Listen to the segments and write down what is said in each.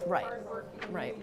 Right, hardworking. right.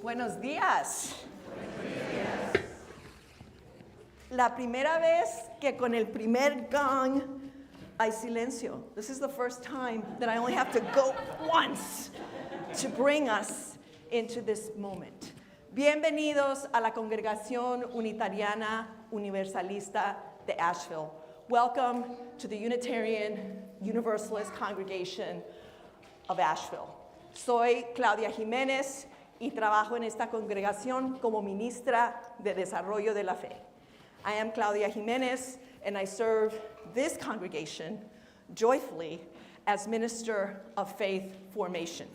Buenos días. La primera vez que con el primer gong hay silencio. This is the first time that I only have to go once to bring us into this moment. Bienvenidos a la Congregación Unitariana Universalista de Asheville. Welcome to the Unitarian Universalist Congregation of Asheville. Soy Claudia Jiménez y trabajo en esta congregación como ministra de Desarrollo de la Fe. I am Claudia Jiménez, and I serve this congregation joyfully as Minister of Faith Formation.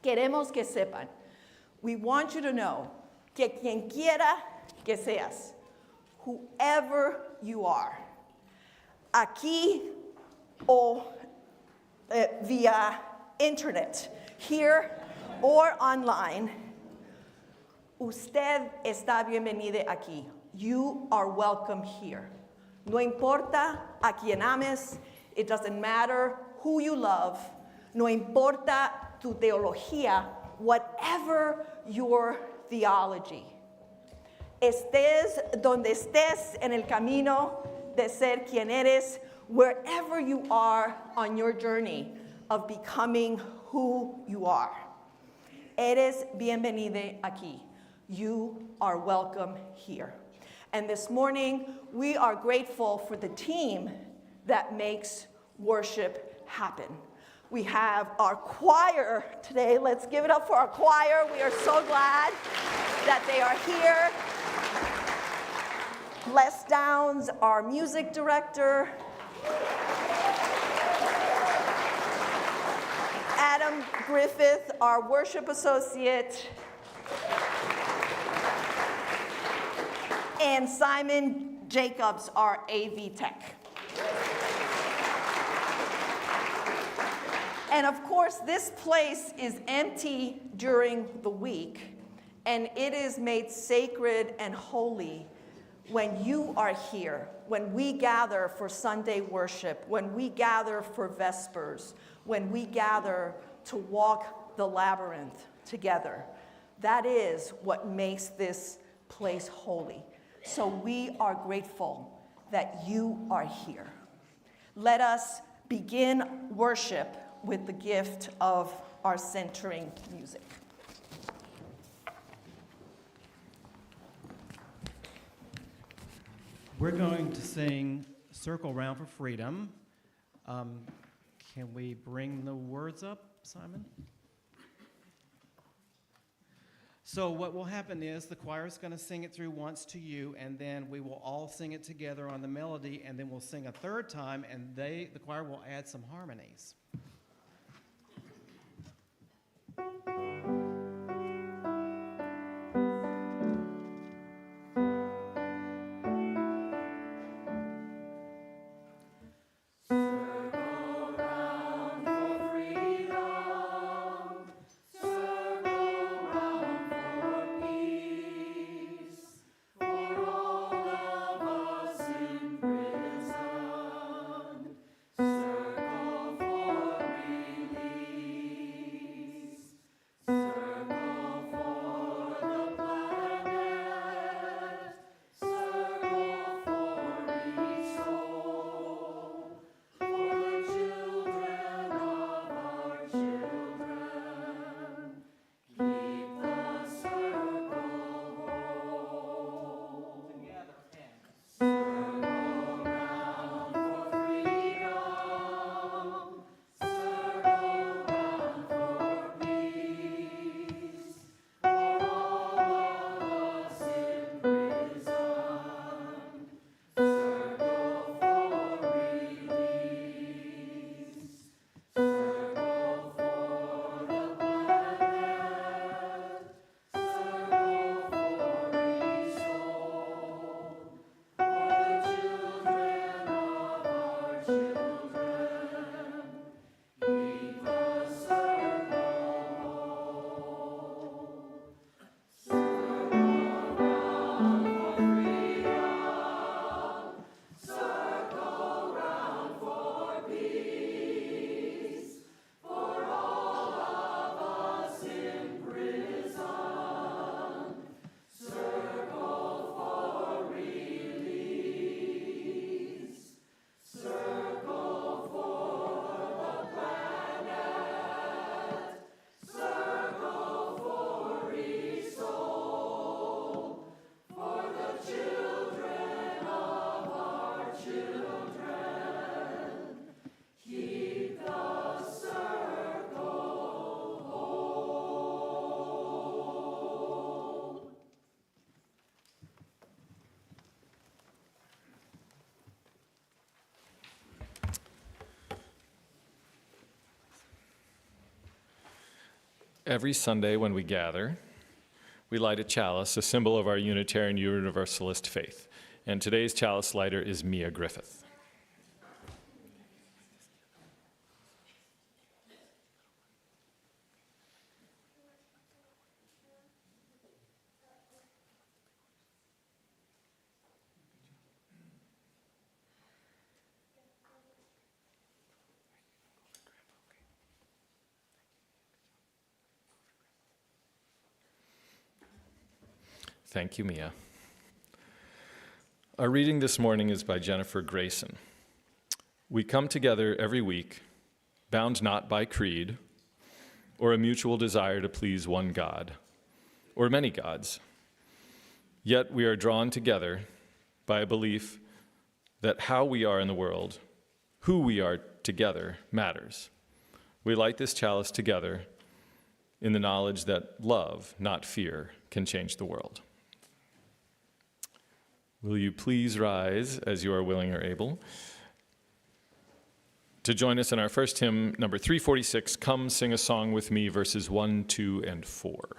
Queremos que sepan, we want you to know que quien quiera que seas, whoever you are, aquí o via internet, here or online, usted está bienvenido aquí. You are welcome here. No importa a quien ames, it doesn't matter who you love, no importa tu teología, whatever your theology. Estés donde estés en el camino de ser quien eres, wherever you are on your journey of becoming who you are. Eres bienvenido aquí. You are welcome here. And this morning, we are grateful for the team that makes worship happen. We have our choir today. Let's give it up for our choir. We are so glad that they are here. Les Downs, our music director. Adam Griffith, our worship associate. And Simon Jacobs, our AV tech. And of course, this place is empty during the week, and it is made sacred and holy when you are here, when we gather for Sunday worship, when we gather for Vespers, when we gather to walk the labyrinth together. That is what makes this place holy. So we are grateful that you are here. Let us begin worship with the gift of our centering music. We're going to sing Circle Round for Freedom. Can we bring the words up, Simon? So what will happen is the choir is going to sing it through once to you, and then we will all sing it together on the melody, and then we'll sing a third time, and the choir will add some harmonies. Circle for Every Sunday when we gather, we light a chalice, a symbol of our Unitarian Universalist faith. And today's chalice lighter is Mia Griffith. Thank you, Mia. Our reading this morning is by Jennifer Grayson. We come together every week, bound not by creed or a mutual desire to please one God or many gods. Yet we are drawn together by a belief that how we are in the world, who we are together, matters. We light this chalice together in the knowledge that love, not fear, can change the world. Will you please rise as you are willing or able to join us in our first hymn, number 346, Come Sing a Song with Me, verses 1, 2, and 4.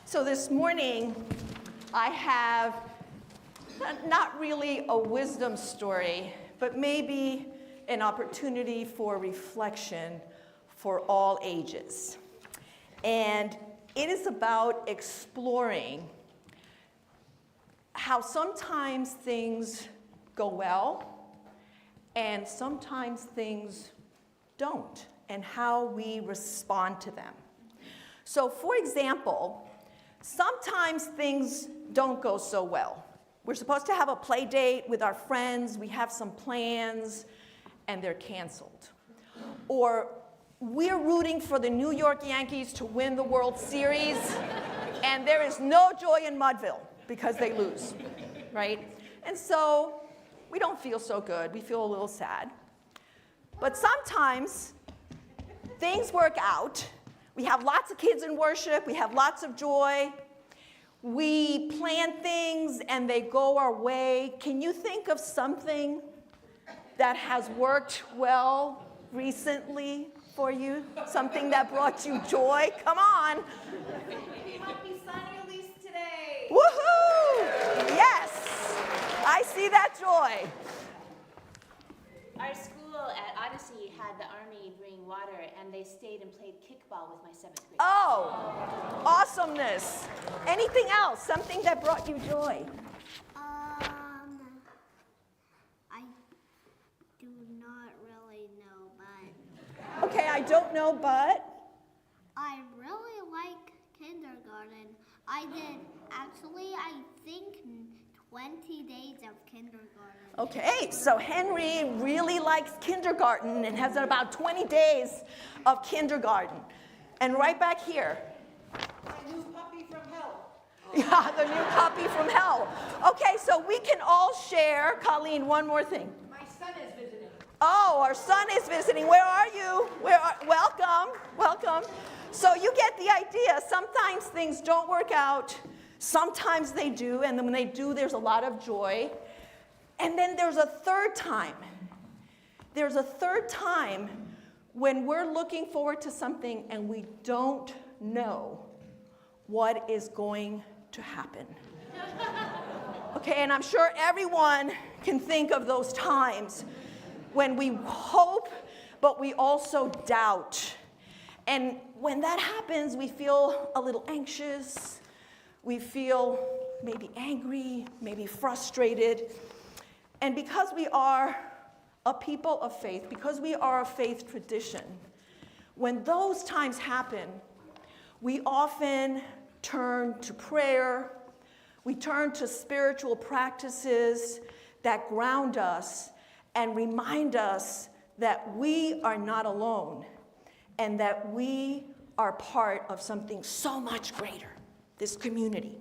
So this morning, I have not really a wisdom story, but maybe an opportunity for reflection for all ages. And it is about exploring how sometimes things go well and sometimes things don't, and how we respond to them. So for example, sometimes things don't go so well. We're supposed to have a play date with our friends, we have some plans, and they're canceled. Or we're rooting for the New York Yankees to win the World Series, and there is no joy in Mudville because they lose, right? And so we don't feel so good, we feel a little sad. But sometimes things work out. We have lots of kids in worship, we have lots of joy. We plan things and they go our way. Can you think of something that has worked well recently for you? Something that brought you joy? Come on. Happy signing release today. Woohoo! Yes, I see that joy. Our school at Odyssey had the Army bring water, and they stayed and played kickball with my 7th grade. Oh, awesomeness. Anything else? Something that brought you joy? I do not really know, but Okay, I don't know, but I really like kindergarten. I did, actually, I think 20 days of kindergarten. Okay, so Henry really likes kindergarten and has about 20 days of kindergarten. And right back here. My new puppy from hell. Yeah, the new puppy from hell. Okay, so we can all share. Colleen, one more thing. My son is visiting. Oh, our son is visiting. Where are you? Welcome, welcome. So you get the idea. Sometimes things don't work out. Sometimes they do, and then when they do, there's a lot of joy. And then there's a third time. There's a third time when we're looking forward to something and we don't know what is going to happen. Okay, and I'm sure everyone can think of those times when we hope, but we also doubt. And when that happens, we feel a little anxious. We feel maybe angry, maybe frustrated. And because we are a people of faith, because we are a faith tradition, when those times happen, we often turn to prayer. We turn to spiritual practices that ground us and remind us that we are not alone and that we are part of something so much greater, this community.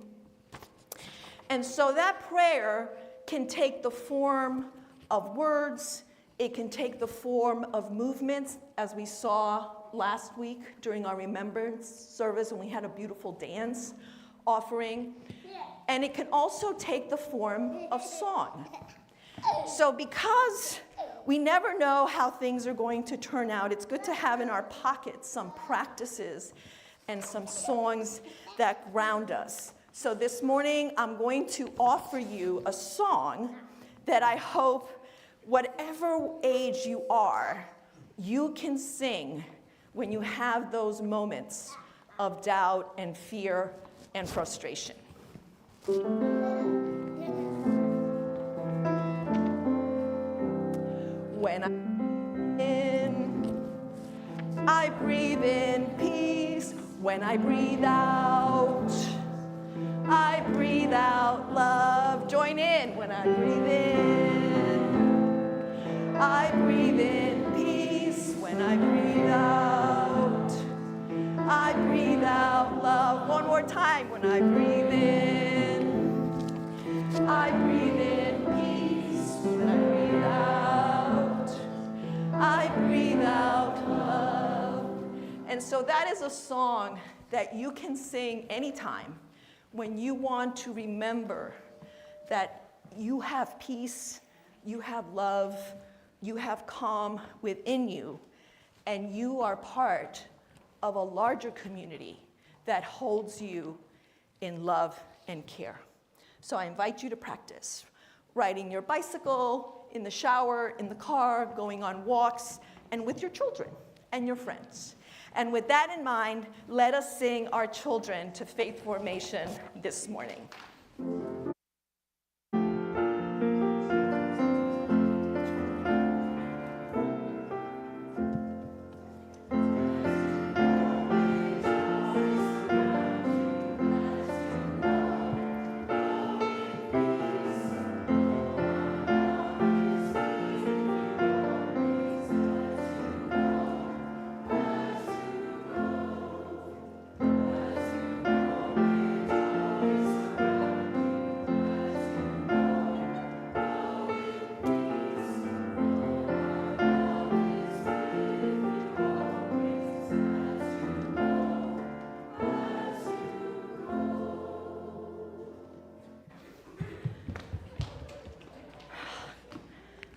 And so that prayer can take the form of words, it can take the form of movements, as we saw last week during our remembrance service when we had a beautiful dance offering. And it can also take the form of song. So because we never know how things are going to turn out, it's good to have in our pockets some practices and some songs that ground us. So this morning, I'm going to offer you a song that I hope, whatever age you are, you can sing when you have those moments of doubt and fear and frustration. When I breathe in peace. When I breathe out love. Join in. When I breathe in, I breathe in peace. When I breathe out love. One more time. When I breathe in, I breathe in peace. When I breathe out love. And so that is a song that you can sing anytime when you want to remember that you have peace, you have love, you have calm within you, and you are part of a larger community that holds you in love and care. So I invite you to practice riding your bicycle, in the shower, in the car, going on walks, and with your children and your friends. And with that in mind, let us sing our children to faith formation this morning.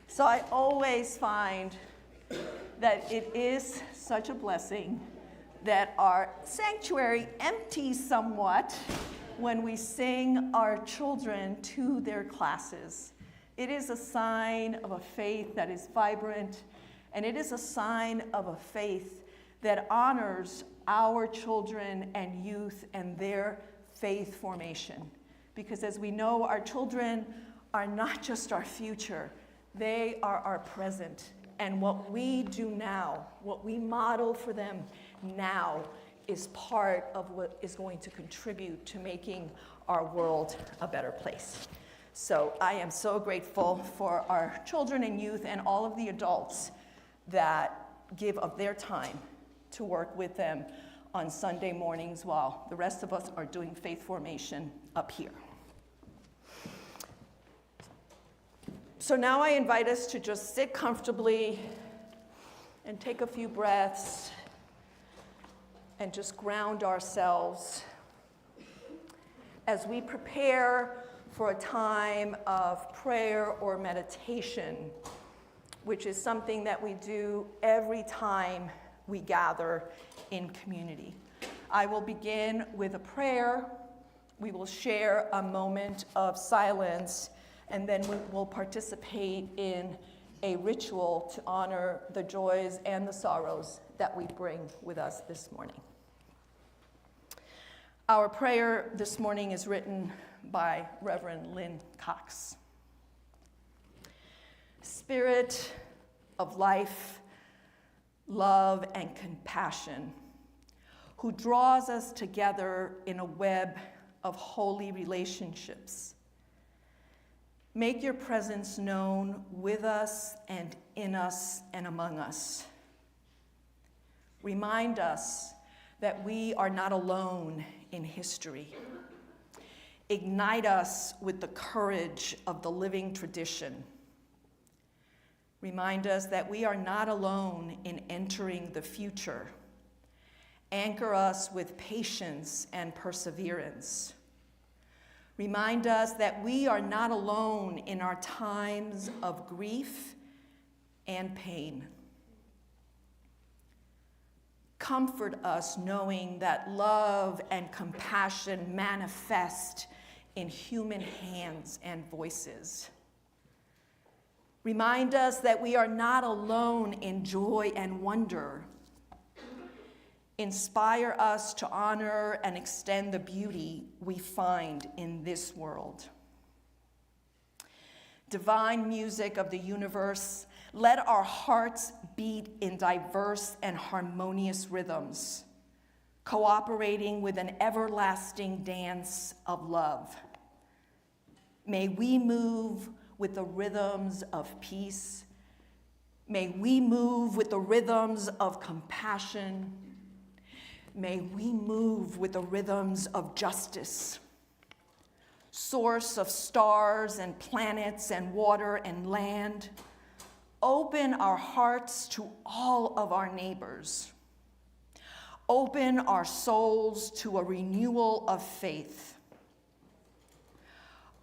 So I always find that it is such a blessing that our sanctuary empties somewhat when we sing our children to their classes. It is a sign of a faith that is vibrant, and it is a sign of a faith that honors our children and youth and their faith formation. Because as we know, our children are not just our future, they are our present. And what we do now, what we model for them now, is part of what is going to contribute to making our world a better place. So I am so grateful for our children and youth and all of the adults that give of their time to work with them on Sunday mornings while the rest of us are doing faith formation up here. So now I invite us to just sit comfortably and take a few breaths and just ground ourselves as we prepare for a time of prayer or meditation, which is something that we do every time we gather in community. I will begin with a prayer. We will share a moment of silence, and then we will participate in a ritual to honor the joys and the sorrows that we bring with us this morning. Our prayer this morning is written by Reverend Lynn Cox. Spirit of life, love, and compassion, who draws us together in a web of holy relationships, make your presence known with us and in us and among us. Remind us that we are not alone in history. Ignite us with the courage of the living tradition. Remind us that we are not alone in entering the future. Anchor us with patience and perseverance. Remind us that we are not alone in our times of grief and pain. Comfort us knowing that love and compassion manifest in human hands and voices. Remind us that we are not alone in joy and wonder. Inspire us to honor and extend the beauty we find in this world. Divine music of the universe, let our hearts beat in diverse and harmonious rhythms, cooperating with an everlasting dance of love. May we move with the rhythms of peace. May we move with the rhythms of compassion. May we move with the rhythms of justice. Source of stars and planets and water and land, open our hearts to all of our neighbors. Open our souls to a renewal of faith.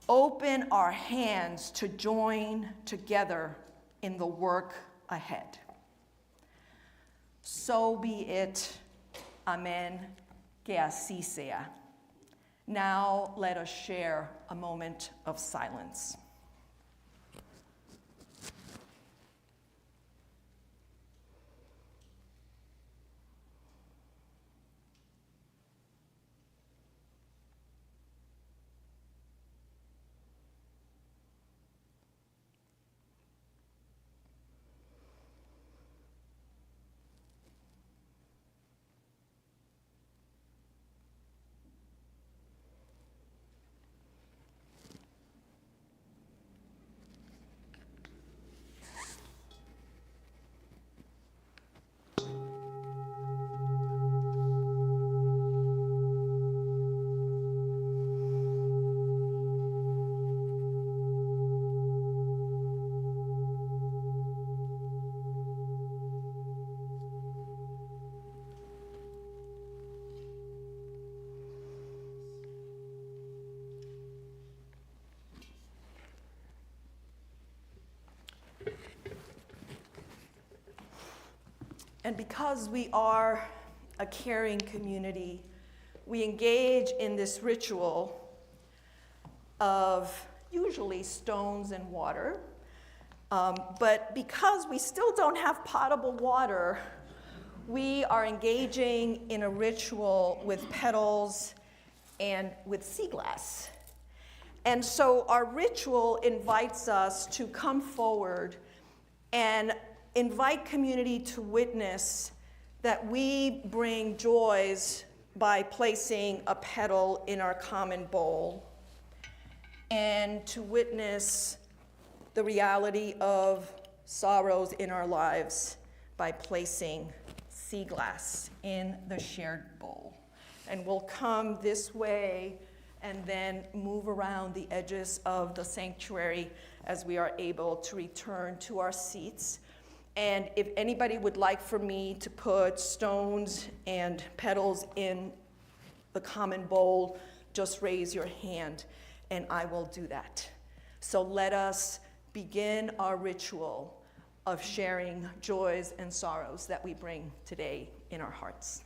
Open our hands to join together in the work ahead. So be it. Amen. Que así sea. Now let us share a moment of silence. And because we are a caring community, we engage in this ritual of usually stones and water. But because we still don't have potable water, we are engaging in a ritual with petals and with sea glass. And so our ritual invites us to come forward and invite community to witness that we bring joys by placing a petal in our common bowl. and to witness the reality of sorrows in our lives by placing sea glass in the shared bowl. And we'll come this way and then move around the edges of the sanctuary as we are able to return to our seats. And if anybody would like for me to put stones and petals in the common bowl, just raise your hand and I will do that. So let us begin our ritual of sharing joys and sorrows that we bring today in our hearts.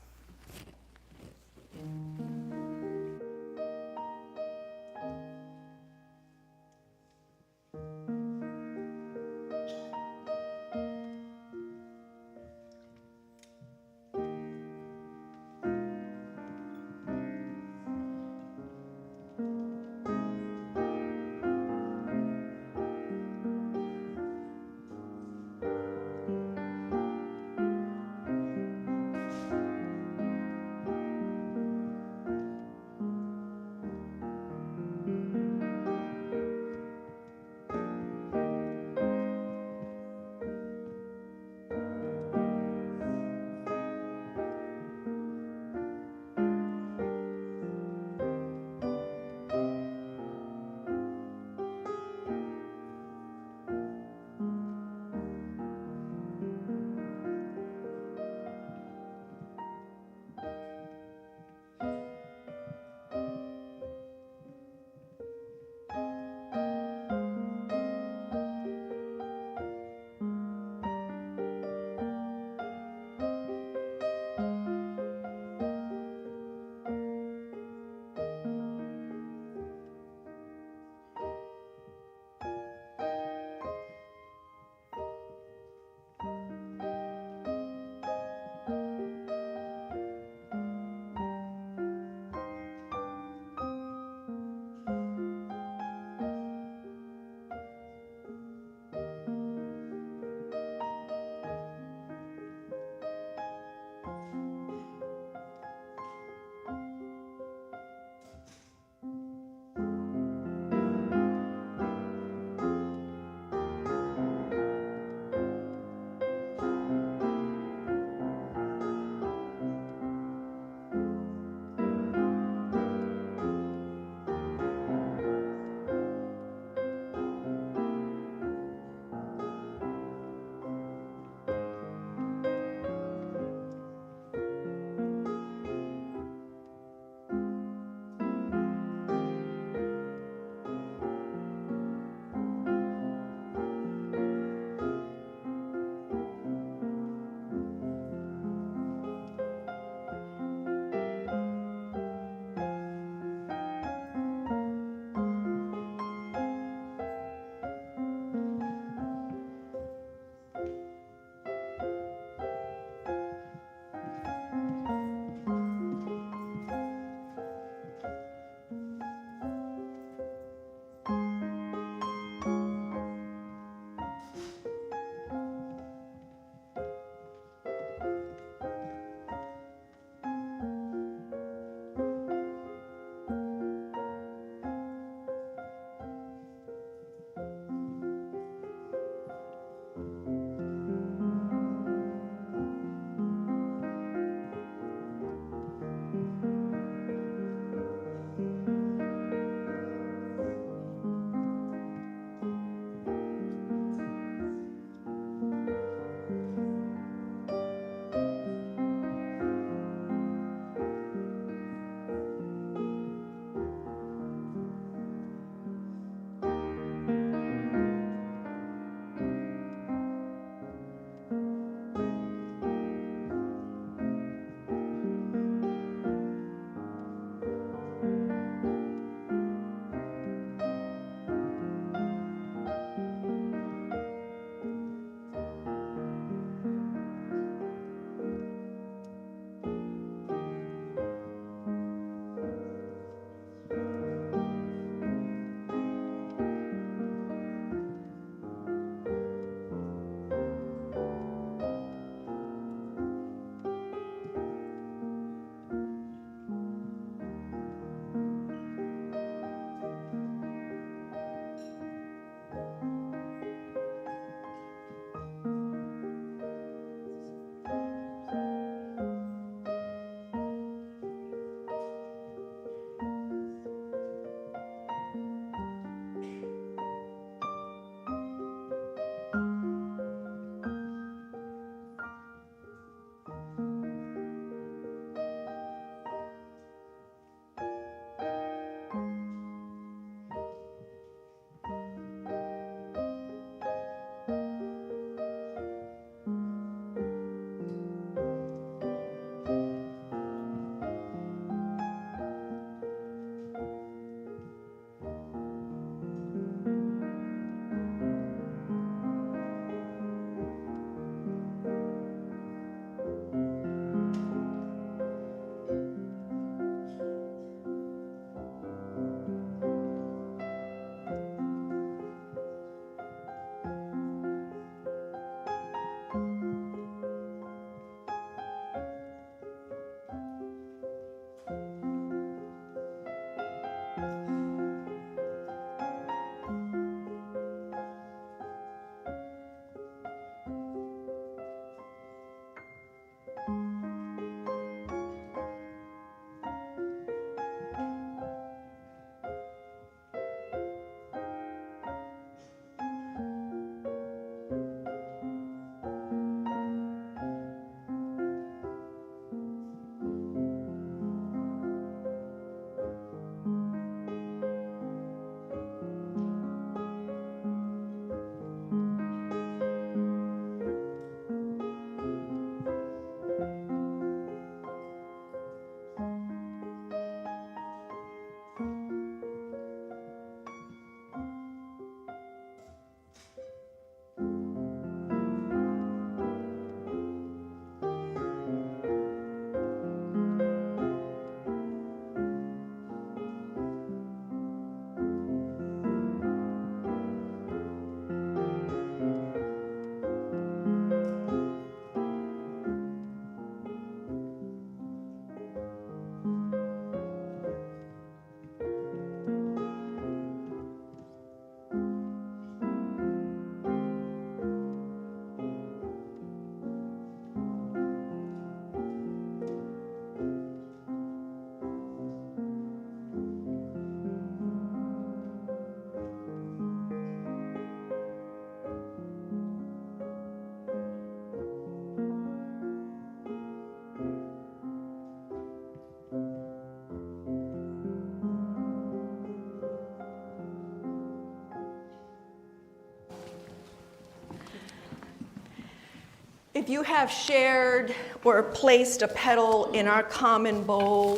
If you have shared or placed a petal in our common bowl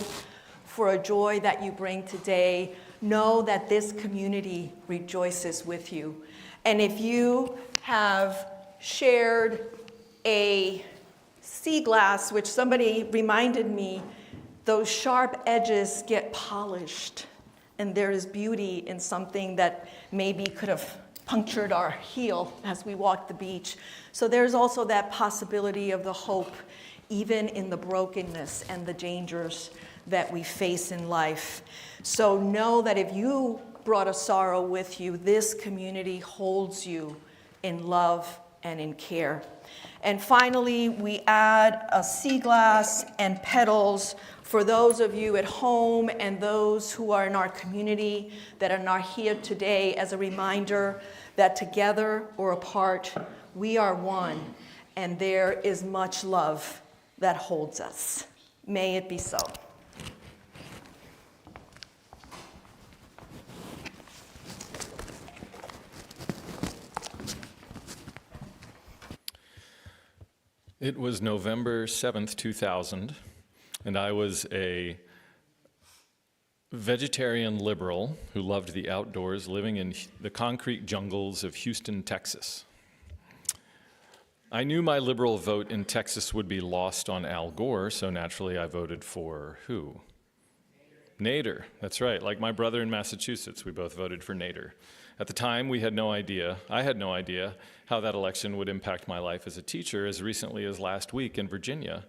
for a joy that you bring today, know that this community rejoices with you. And if you have shared a sea glass, which somebody reminded me, those sharp edges get polished, and there is beauty in something that maybe could have punctured our heel as we walked the beach. So there's also that possibility of the hope, even in the brokenness and the dangers that we face in life. So know that if you brought a sorrow with you, this community holds you in love and in care. And finally, we add a sea glass and petals for those of you at home and those who are in our community that are not here today, as a reminder that together or apart, we are one, and there is much love that holds us. May it be so. It was November 7th, 2000, and I was a vegetarian liberal who loved the outdoors, living in the concrete jungles of Houston, Texas. I knew my liberal vote in Texas would be lost on Al Gore, so naturally I voted for who? Nader. That's right, like my brother in Massachusetts, we both voted for Nader. At the time, I had no idea how that election would impact my life as a teacher, as recently as last week in Virginia,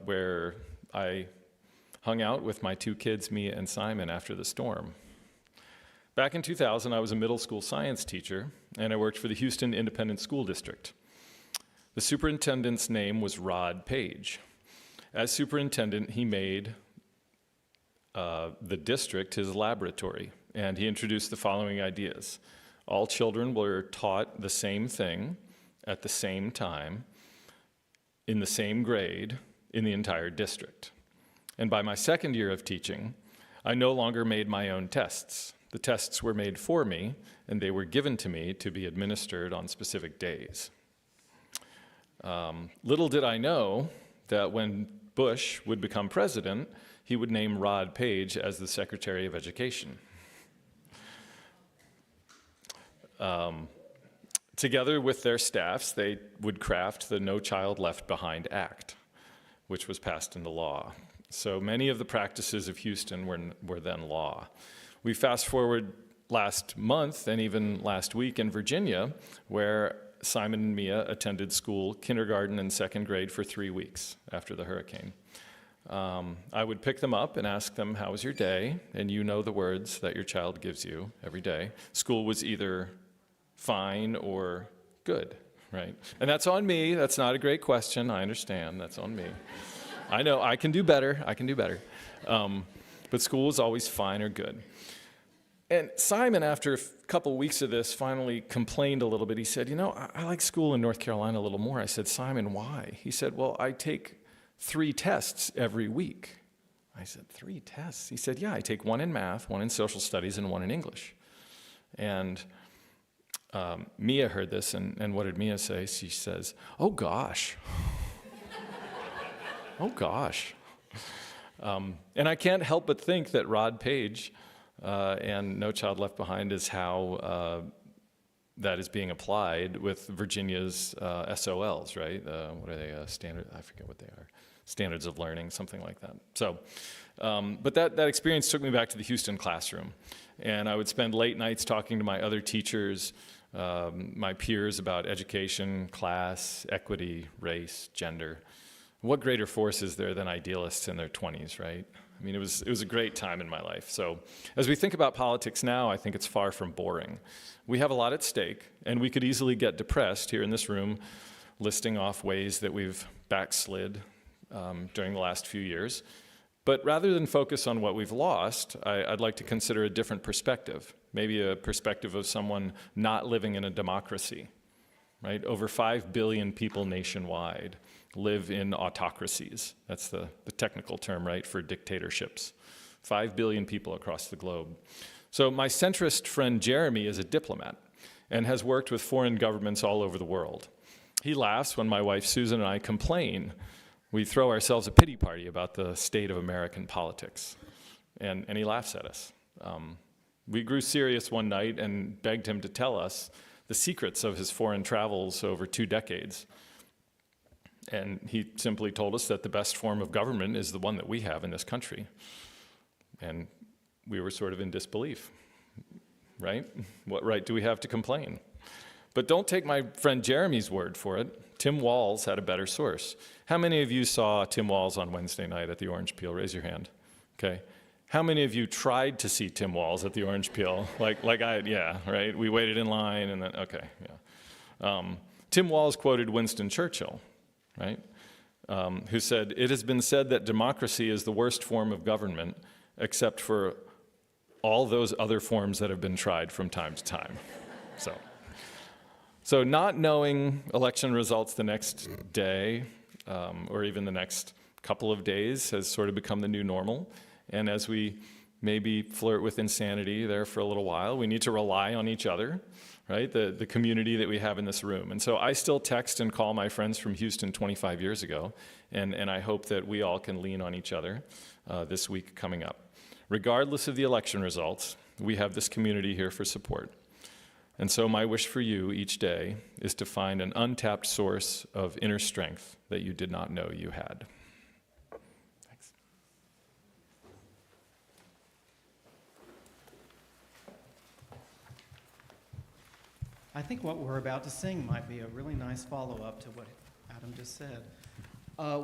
where I hung out with my two kids, Mia and Simon, after the storm. Back in 2000, I was a middle school science teacher, and I worked for the Houston Independent School District. The superintendent's name was Rod Page. As superintendent, he made the district his laboratory, and he introduced the following ideas. All children were taught the same thing at the same time, in the same grade, in the entire district. And by my second year of teaching, I no longer made my own tests. The tests were made for me, and they were given to me to be administered on specific days. Little did I know that when Bush would become president, he would name Rod Page as the Secretary of Education. Together with their staffs, they would craft the No Child Left Behind Act, which was passed into law. So many of the practices of Houston were then law. We fast forward last month and even last week in Virginia, where Simon and Mia attended school, kindergarten and second grade, for 3 weeks after the hurricane. I would pick them up and ask them, how was your day? And you know the words that your child gives you every day. School was either fine or good, right? And that's on me. That's not a great question. I understand. That's on me. I know. I can do better. But school was always fine or good. And Simon, after a couple weeks of this, finally complained a little bit. He said, I like school in North Carolina a little more. I said, Simon, why? He said, well, I take 3 tests every week. I said, 3 tests? He said, yeah, I take 1 in math, 1 in social studies, and 1 in English. And Mia heard this, and what did Mia say? She says, oh, gosh. Oh, gosh. And I can't help but think that Rod Page and No Child Left Behind is how that is being applied with Virginia's SOLs, right? What are they? Standard? I forget what they are. Standards of learning, something like that. So, but that experience took me back to the Houston classroom, and I would spend late nights talking to my other teachers, my peers, about education, class, equity, race, gender. What greater force is there than idealists in their 20s, right? I mean, it was a great time in my life. So as we think about politics now, I think it's far from boring. We have a lot at stake, and we could easily get depressed here in this room, listing off ways that we've backslid during the last few years. But rather than focus on what we've lost, I'd like to consider a different perspective, maybe a perspective of someone not living in a democracy, right? Over 5 billion people nationwide live in autocracies. That's the technical term, right, for dictatorships. 5 billion people across the globe. So my centrist friend Jeremy is a diplomat and has worked with foreign governments all over the world. He laughs when my wife Susan and I complain. We throw ourselves a pity party about the state of American politics. And he laughs at us. We grew serious one night and begged him to tell us the secrets of his foreign travels over 2 decades. And he simply told us that the best form of government is the one that we have in this country. And we were sort of in disbelief, right? What right do we have to complain? But don't take my friend Jeremy's word for it. Tim Walz had a better source. How many of you saw Tim Walz on Wednesday night at the Orange Peel? Raise your hand. Okay. How many of you tried to see Tim Walz at the Orange Peel? Yeah, right? We waited in line and then, okay, yeah. Tim Walz quoted Winston Churchill, right? Who said, "It has been said that democracy is the worst form of government except for all those other forms that have been tried from time to time." So not knowing election results the next day or even the next couple of days has sort of become the new normal. And as we maybe flirt with insanity there for a little while, we need to rely on each other, right? The community that we have in this room. And so I still text and call my friends from Houston 25 years ago, and I hope that we all can lean on each other this week coming up. Regardless of the election results, we have this community here for support. And so my wish for you each day is to find an untapped source of inner strength that you did not know you had. Thanks. I think what we're about to sing might be a really nice follow-up to what Adam just said.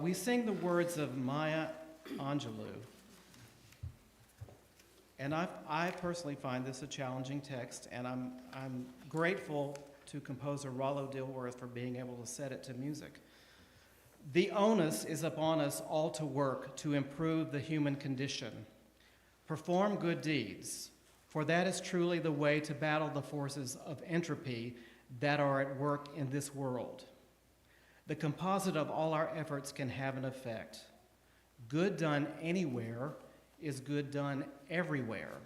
We sing the words of Maya Angelou. And I personally find this a challenging text, and I'm grateful to composer Rollo Dilworth for being able to set it to music. The onus is upon us all to work to improve the human condition. Perform good deeds, for that is truly the way to battle the forces of entropy that are at work in this world. The composite of all our efforts can have an effect. Good done anywhere is good done everywhere.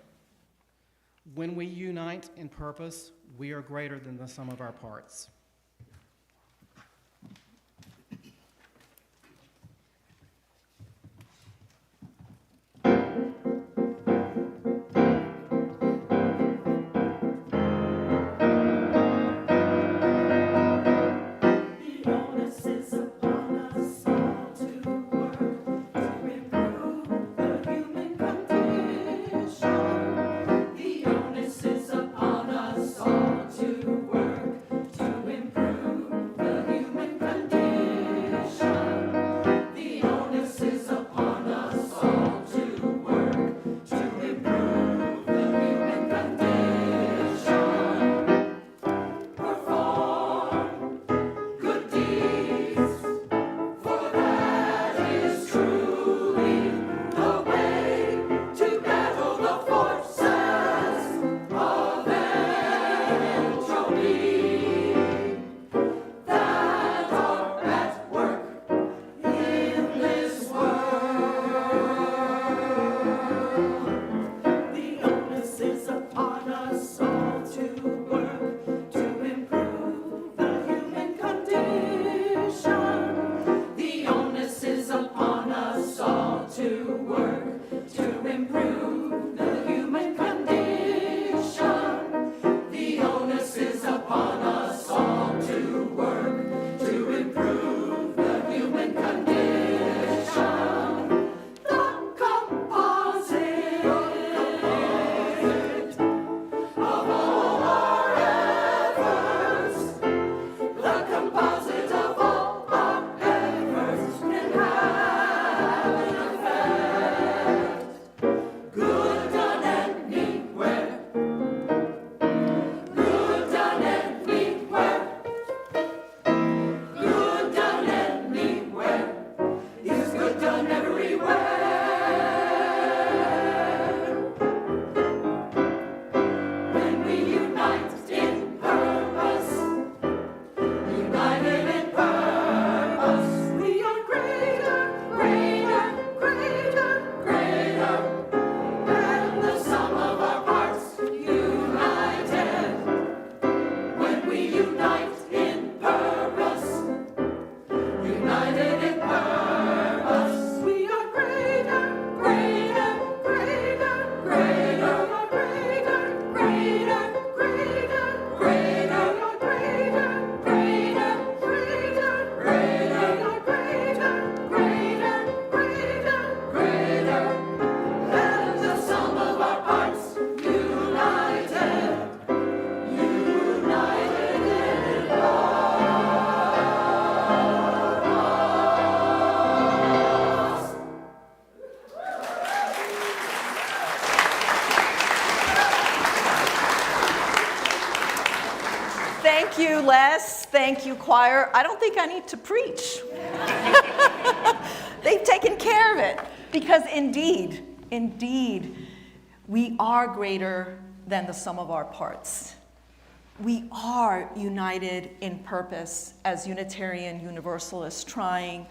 When we unite in purpose, we are greater than the sum of our parts. The onus is upon us all to work to Thank you, Les. Thank you, choir. I don't think I need to preach. They've taken care of it. Because indeed, we are greater than the sum of our parts. We are united in purpose as Unitarian Universalists trying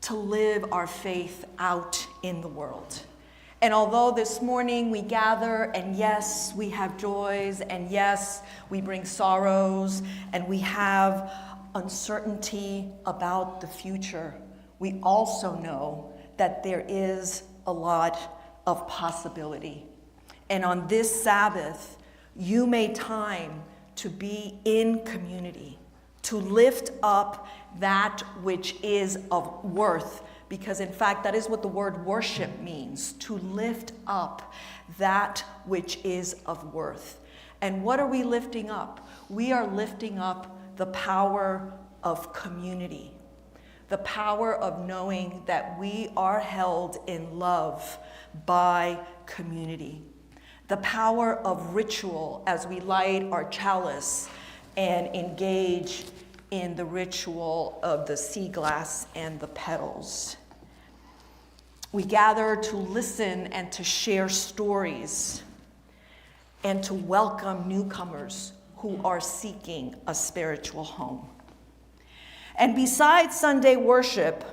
to live our faith out in the world. And although this morning we gather, and yes, we have joys, and yes, we bring sorrows, and we have uncertainty about the future, we also know that there is a lot of possibility. And on this Sabbath, you made time to be in community, to lift up that which is of worth, because in fact, that is what the word worship means, to lift up that which is of worth. And what are we lifting up? We are lifting up the power of community, the power of knowing that we are held in love by community, the power of ritual as we light our chalice and engage in the ritual of the sea glass and the petals. We gather to listen and to share stories and to welcome newcomers who are seeking a spiritual home. And besides Sunday worship,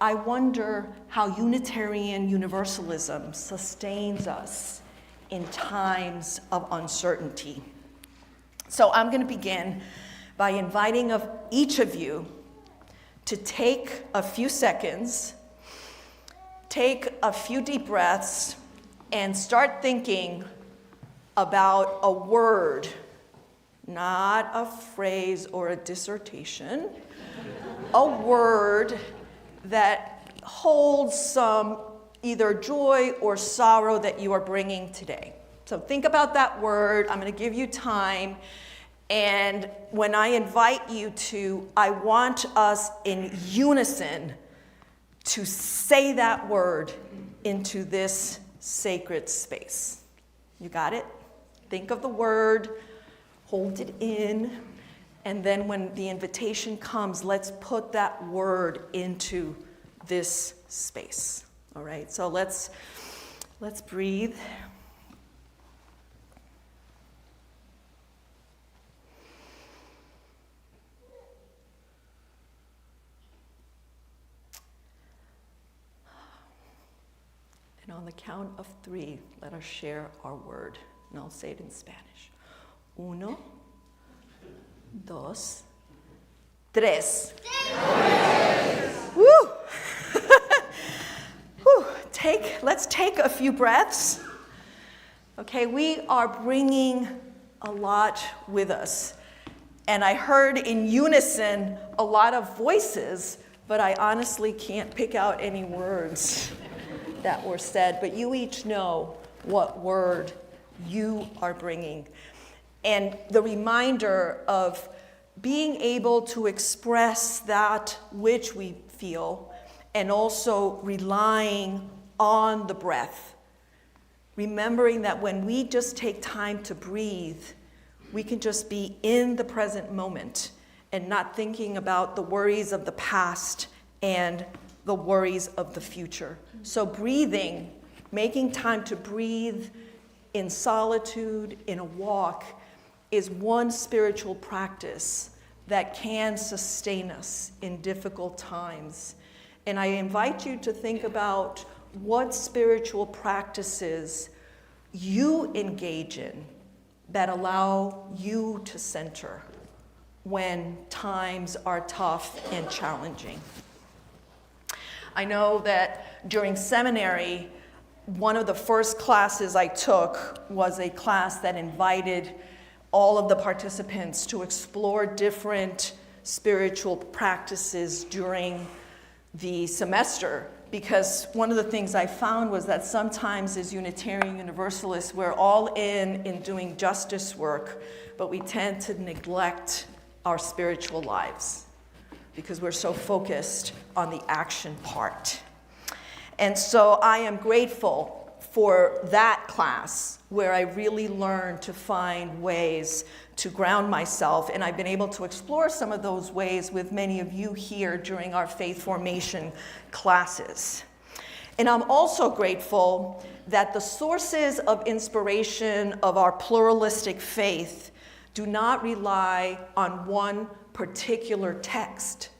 I wonder how Unitarian Universalism sustains us in times of uncertainty. So I'm going to begin by inviting each of you to take a few seconds, take a few deep breaths, and start thinking about a word, not a phrase or a dissertation, a word that holds some either joy or sorrow that you are bringing today. So think about that word. I'm going to give you time. And when I invite you to, I want us in unison to say that word into this sacred space. You got it? Think of the word, hold it in, and then when the invitation comes, let's put that word into this space. All right, so let's breathe. And on the count of 3, let us share our word. And I'll say it in Spanish. 1, 2, 3. Woo! Whew. Let's take a few breaths. Okay, we are bringing a lot with us. And I heard in unison a lot of voices, but I honestly can't pick out any words that were said. But you each know what word you are bringing. And the reminder of being able to express that which we feel, and also relying on the breath. Remembering that when we just take time to breathe, we can just be in the present moment and not thinking about the worries of the past and the worries of the future. So breathing, making time to breathe in solitude, in a walk, is one spiritual practice that can sustain us in difficult times. And I invite you to think about what spiritual practices you engage in that allow you to center when times are tough and challenging. I know that during seminary, one of the first classes I took was a class that invited all of the participants to explore different spiritual practices during the semester, because one of the things I found was that sometimes as Unitarian Universalists, we're all in doing justice work, but we tend to neglect our spiritual lives because we're so focused on the action part. And so I am grateful for that class where I really learned to find ways to ground myself, and I've been able to explore some of those ways with many of you here during our faith formation classes. And I'm also grateful that the sources of inspiration of our pluralistic faith do not rely on one particular text.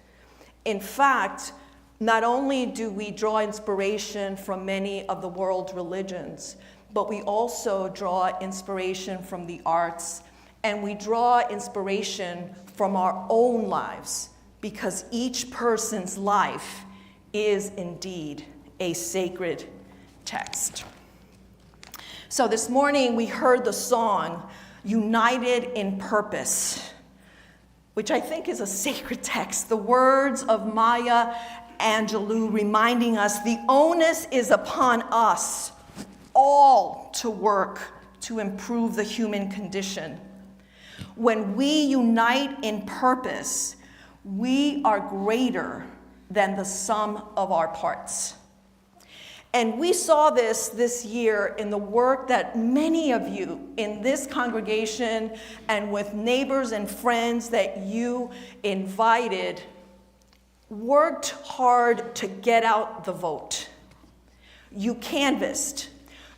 In fact, not only do we draw inspiration from many of the world's religions, but we also draw inspiration from the arts, and we draw inspiration from our own lives, because each person's life is indeed a sacred text. So this morning we heard the song, United in Purpose, which I think is a sacred text. The words of Maya Angelou reminding us the onus is upon us all to work to improve the human condition. When we unite in purpose, we are greater than the sum of our parts. And we saw this year in the work that many of you in this congregation and with neighbors and friends that you invited worked hard to get out the vote. You canvassed,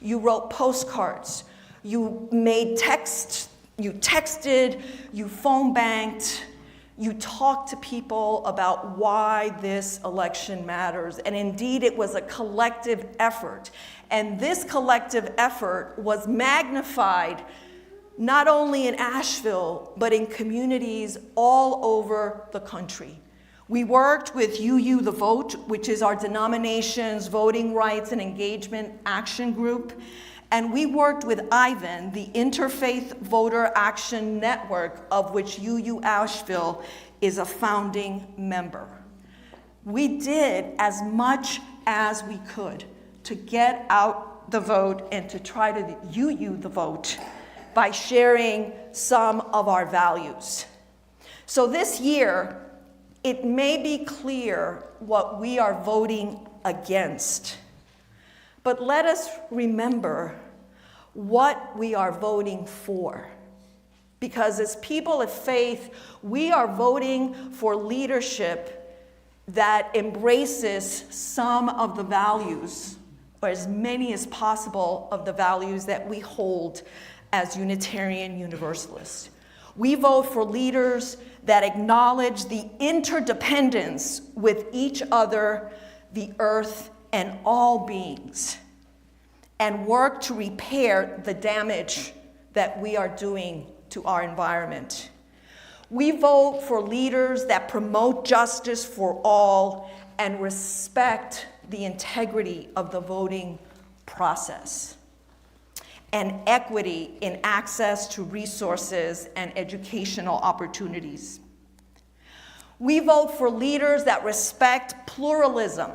you wrote postcards, you made texts, you texted, you phone banked, you talked to people about why this election matters. And indeed, it was a collective effort. And this collective effort was magnified not only in Asheville, but in communities all over the country. We worked with UU The Vote, which is our denomination's voting rights and engagement action group. And we worked with IVAN, the Interfaith Voter Action Network, of which UU Asheville is a founding member. We did as much as we could to get out the vote and to try to UU the vote by sharing some of our values. So this year, it may be clear what we are voting against, but let us remember what we are voting for. Because as people of faith, we are voting for leadership that embraces some of the values, or as many as possible of the values that we hold as Unitarian Universalists. We vote for leaders that acknowledge the interdependence with each other, the earth, and all beings, and work to repair the damage that we are doing to our environment. We vote for leaders that promote justice for all and respect the integrity of the voting process, and equity in access to resources and educational opportunities. We vote for leaders that respect pluralism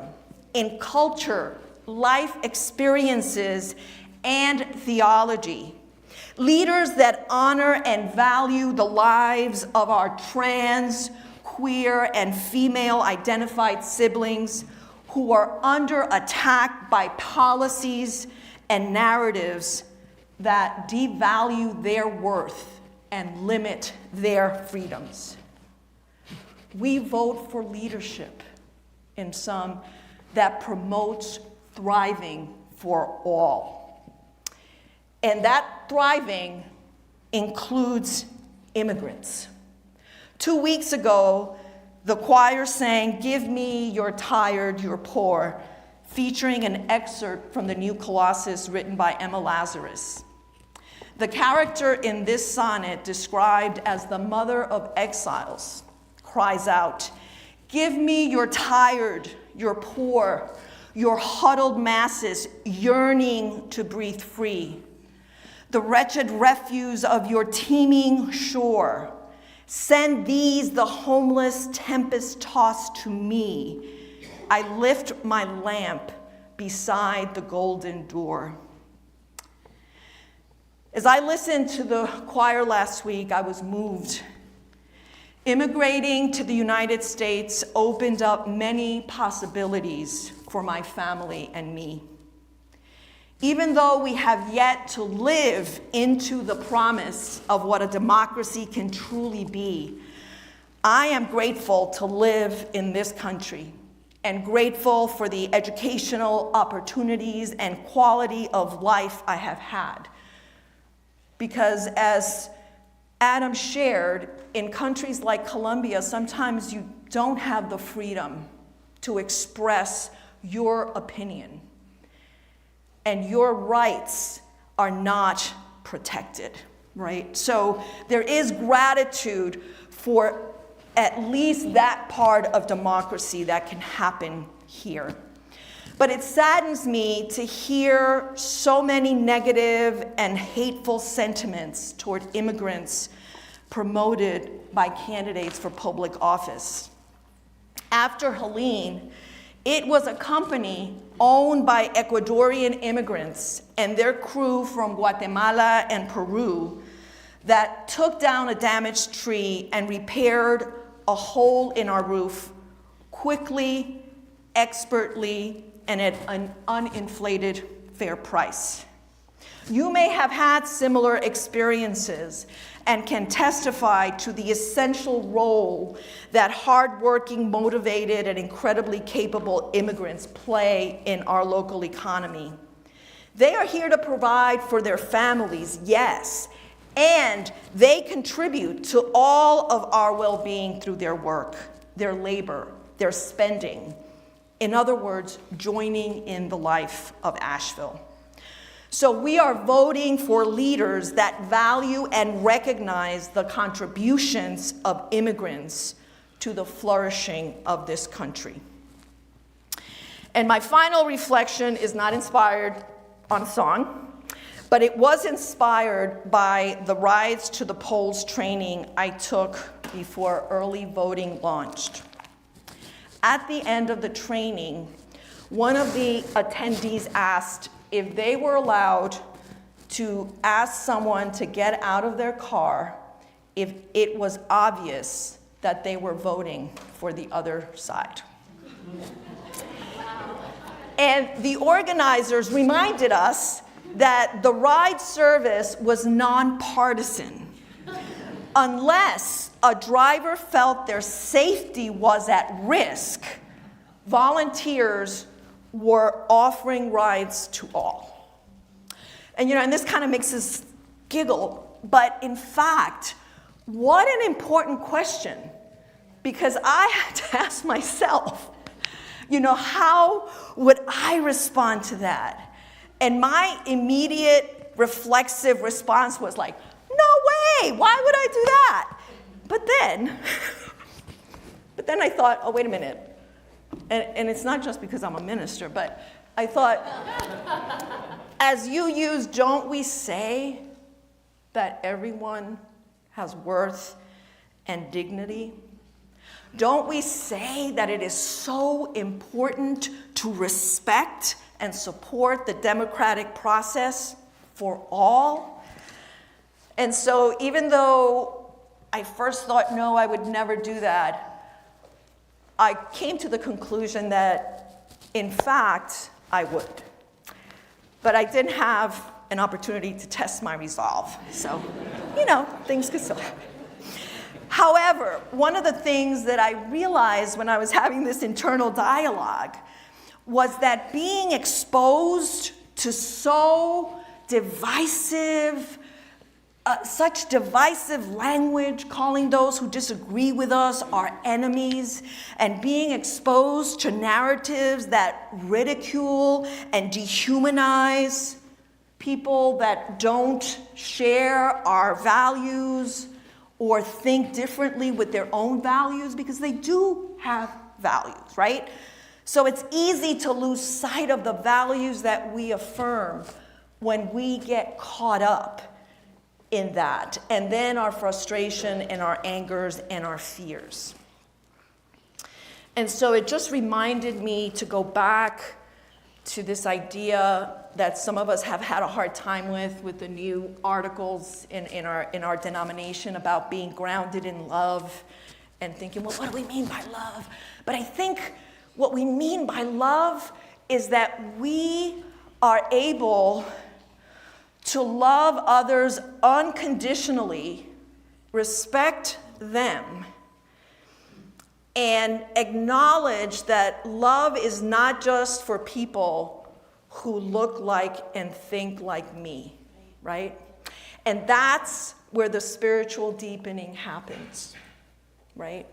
in culture, life experiences, and theology. Leaders that honor and value the lives of our trans, queer, and female identified siblings who are under attack by policies and narratives that devalue their worth and limit their freedoms. We vote for leadership in some that promotes thriving for all. And that thriving includes immigrants. 2 weeks ago, the choir sang, "Give me, you're tired, you're poor," featuring an excerpt from the New Colossus written by Emma Lazarus. The character in this sonnet, described as the mother of exiles, cries out, "Give me, you're tired, you're poor, your huddled masses yearning to breathe free. The wretched refuse of your teeming shore. Send these, the homeless, tempest-tossed to me. I lift my lamp beside the golden door." As I listened to the choir last week, I was moved. Immigrating to the United States opened up many possibilities for my family and me. Even though we have yet to live into the promise of what a democracy can truly be, I am grateful to live in this country and grateful for the educational opportunities and quality of life I have had. Because as Adam shared, in countries like Colombia, sometimes you don't have the freedom to express your opinion. And your rights are not protected, right? So there is gratitude for at least that part of democracy that can happen here. But it saddens me to hear so many negative and hateful sentiments toward immigrants promoted by candidates for public office. After Helene, it was a company owned by Ecuadorian immigrants and their crew from Guatemala and Peru that took down a damaged tree and repaired a hole in our roof quickly, expertly, and at an uninflated fair price. You may have had similar experiences and can testify to the essential role that hardworking, motivated, and incredibly capable immigrants play in our local economy. They are here to provide for their families, yes, and they contribute to all of our well-being through their work, their labor, their spending. In other words, joining in the life of Asheville. So we are voting for leaders that value and recognize the contributions of immigrants to the flourishing of this country. And my final reflection is not inspired on a song, but it was inspired by the Rides to the Polls training I took before early voting launched. At the end of the training, one of the attendees asked if they were allowed to ask someone to get out of their car if it was obvious that they were voting for the other side. And the organizers reminded us that the ride service was nonpartisan. Unless a driver felt their safety was at risk, volunteers were offering rides to all. And and this kind of makes us giggle, but in fact, what an important question, because I had to ask myself, how would I respond to that? And my immediate reflexive response was like, no way, why would I do that? But then I thought, oh, wait a minute. And it's not just because I'm a minister, but I thought, as you use, don't we say that everyone has worth and dignity? Don't we say that it is so important to respect and support the democratic process for all? And so even though I first thought, no, I would never do that, I came to the conclusion that, in fact, I would. But I didn't have an opportunity to test my resolve. So, things could still happen. However, one of the things that I realized when I was having this internal dialogue was that being exposed to such divisive language, calling those who disagree with us our enemies, and being exposed to narratives that ridicule and dehumanize people that don't share our values or think differently with their own values, because they do have values, right? So it's easy to lose sight of the values that we affirm when we get caught up in that, and then our frustration and our angers and our fears. And so it just reminded me to go back to this idea that some of us have had a hard time with the new articles in our denomination about being grounded in love, and thinking, well, what do we mean by love? But I think what we mean by love is that we are able to love others unconditionally, respect them, and acknowledge that love is not just for people who look like and think like me, right? And that's where the spiritual deepening happens, right?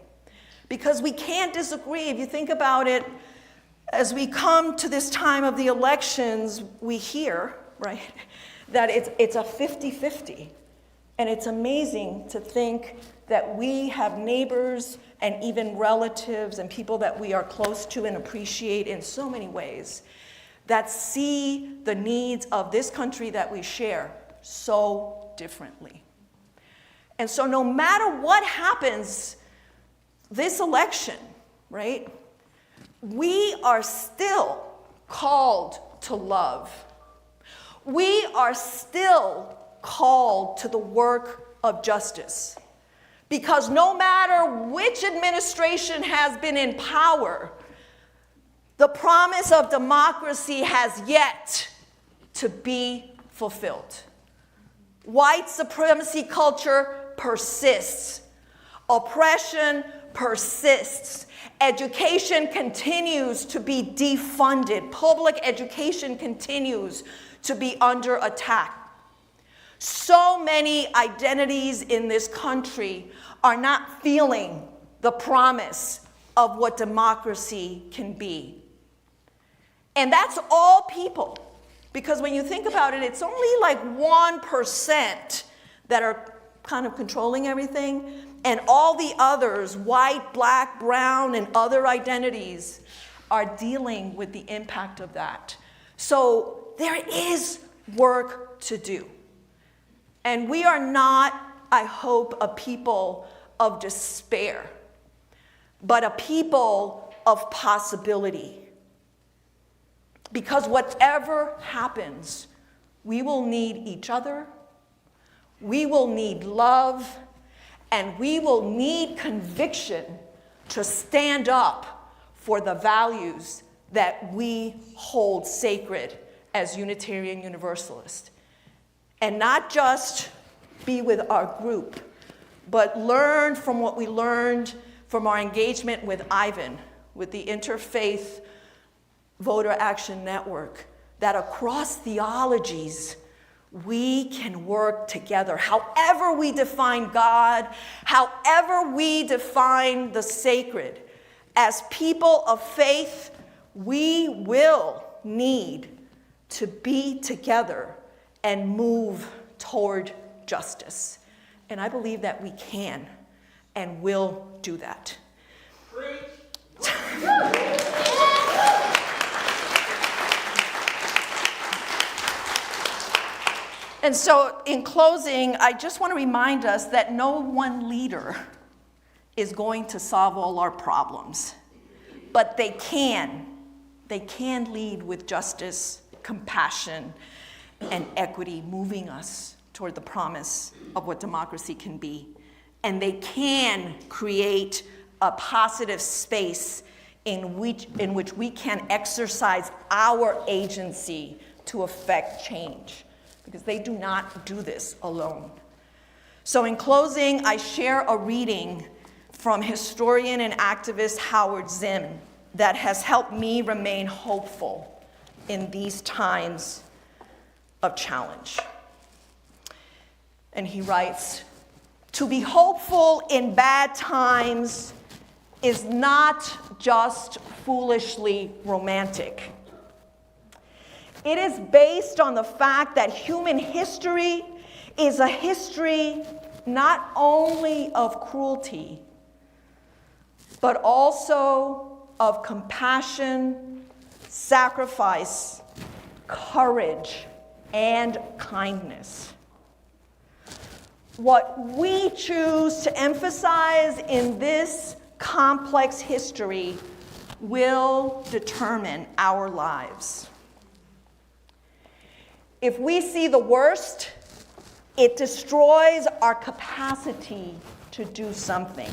Because we can't disagree. If you think about it, as we come to this time of the elections, we hear, right, that it's a 50-50. And it's amazing to think that we have neighbors and even relatives and people that we are close to and appreciate in so many ways that see the needs of this country that we share so differently. And so no matter what happens this election, right, we are still called to love. We are still called to the work of justice. Because no matter which administration has been in power, the promise of democracy has yet to be fulfilled. White supremacy culture persists. Oppression persists. Education continues to be defunded. Public education continues to be under attack. So many identities in this country are not feeling the promise of what democracy can be. And that's all people. Because when you think about it, it's only like 1% that are kind of controlling everything. And all the others, white, black, brown, and other identities, are dealing with the impact of that. So there is work to do. And we are not, I hope, a people of despair, but a people of possibility. Because whatever happens, we will need each other, we will need love, and we will need conviction to stand up for the values that we hold sacred as Unitarian Universalists. And not just be with our group, but learn from what we learned from our engagement with Ivan, with the Interfaith Voter Action Network, that across theologies, we can work together. However we define God, however we define the sacred, as people of faith, we will need to be together and move toward justice. And I believe that we can and will do that. And so in closing, I just want to remind us that no one leader is going to solve all our problems, but they can lead with justice, compassion, and equity, moving us toward the promise of what democracy can be. And they can create a positive space in which we can exercise our agency to affect change, because they do not do this alone. So in closing, I share a reading from historian and activist Howard Zinn that has helped me remain hopeful in these times of challenge. And he writes, "To be hopeful in bad times is not just foolishly romantic. It is based on the fact that human history is a history not only of cruelty, but also of compassion, sacrifice, courage, and kindness. What we choose to emphasize in this complex history will determine our lives. If we see the worst, it destroys our capacity to do something.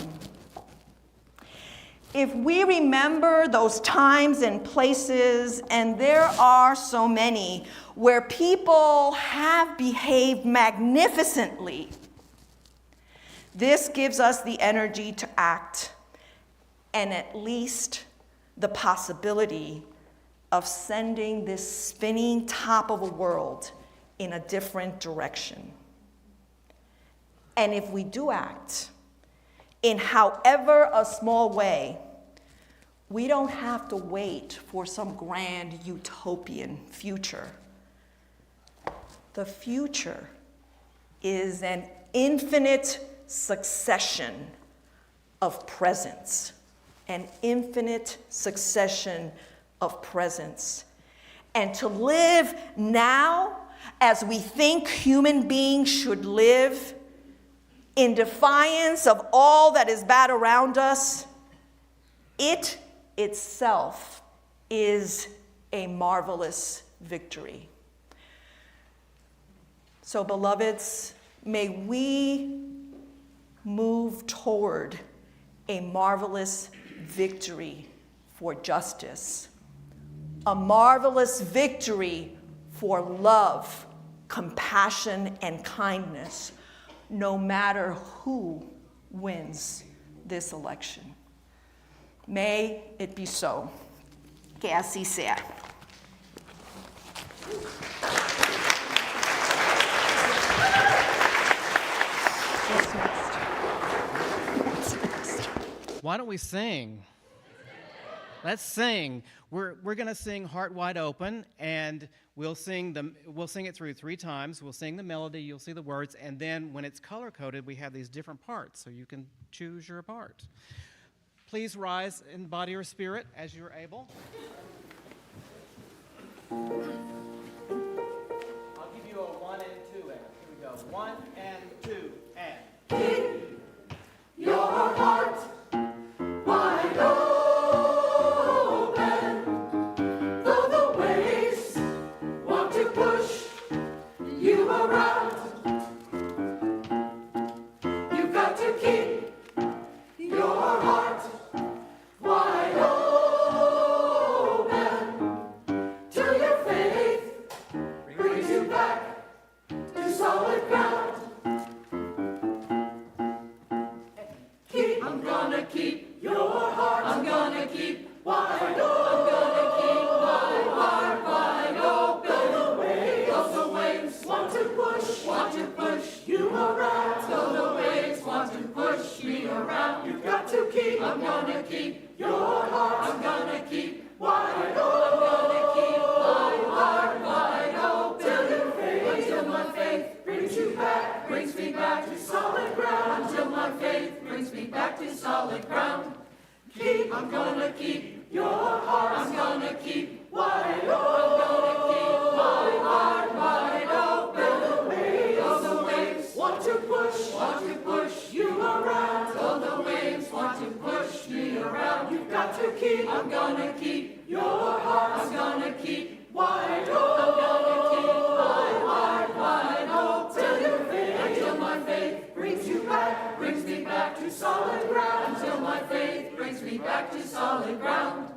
if we remember those times and places, and there are so many, where people have behaved magnificently, this gives us the energy to act and at least the possibility of sending this spinning top of a world in a different direction. And if we do act, in however a small way, we don't have to wait for some grand utopian future. The future is an infinite succession of presence, an infinite succession of presence. And to live now as we think human beings should live, in defiance of all that is bad around us, it itself is a marvelous victory. So, beloveds, may we move toward a marvelous victory for justice, a marvelous victory for love, compassion, and kindness, no matter who wins this election. May it be so. Que así sea. Why don't we sing? Let's sing. We're going to sing Heart Wide Open, and we'll sing it through 3 times. We'll sing the melody, you'll see the words, and then when it's color-coded, we have these different parts, so you can choose your part. Please rise in body or spirit as you're able. I'll give you a 1 and 2 and. Here we go. 1 and 2 and. Keep your heart wide open, though the waves want to push you around. You've got to keep your heart wide open till your faith brings you back to solid ground. I'm gonna keep your heart. I'm gonna keep wide open. I'm gonna keep my heart wide open. Though the waves want to push you around. Though the waves want to push me around. You've got to keep. I'm gonna keep your heart. I'm gonna keep wide open. I'm gonna keep my heart wide open until my faith brings me back to solid ground. Until my faith brings me back to solid ground. I'm gonna keep your heart. I'm gonna keep wide open. I'm gonna keep my heart wide open. Though the waves want to push you around. Though the waves want to push me around. You've got to keep. I'm gonna keep your heart. I'm gonna keep wide open. I'm gonna keep my heart wide open until my faith brings me back to solid ground. Until my faith brings me back to solid ground.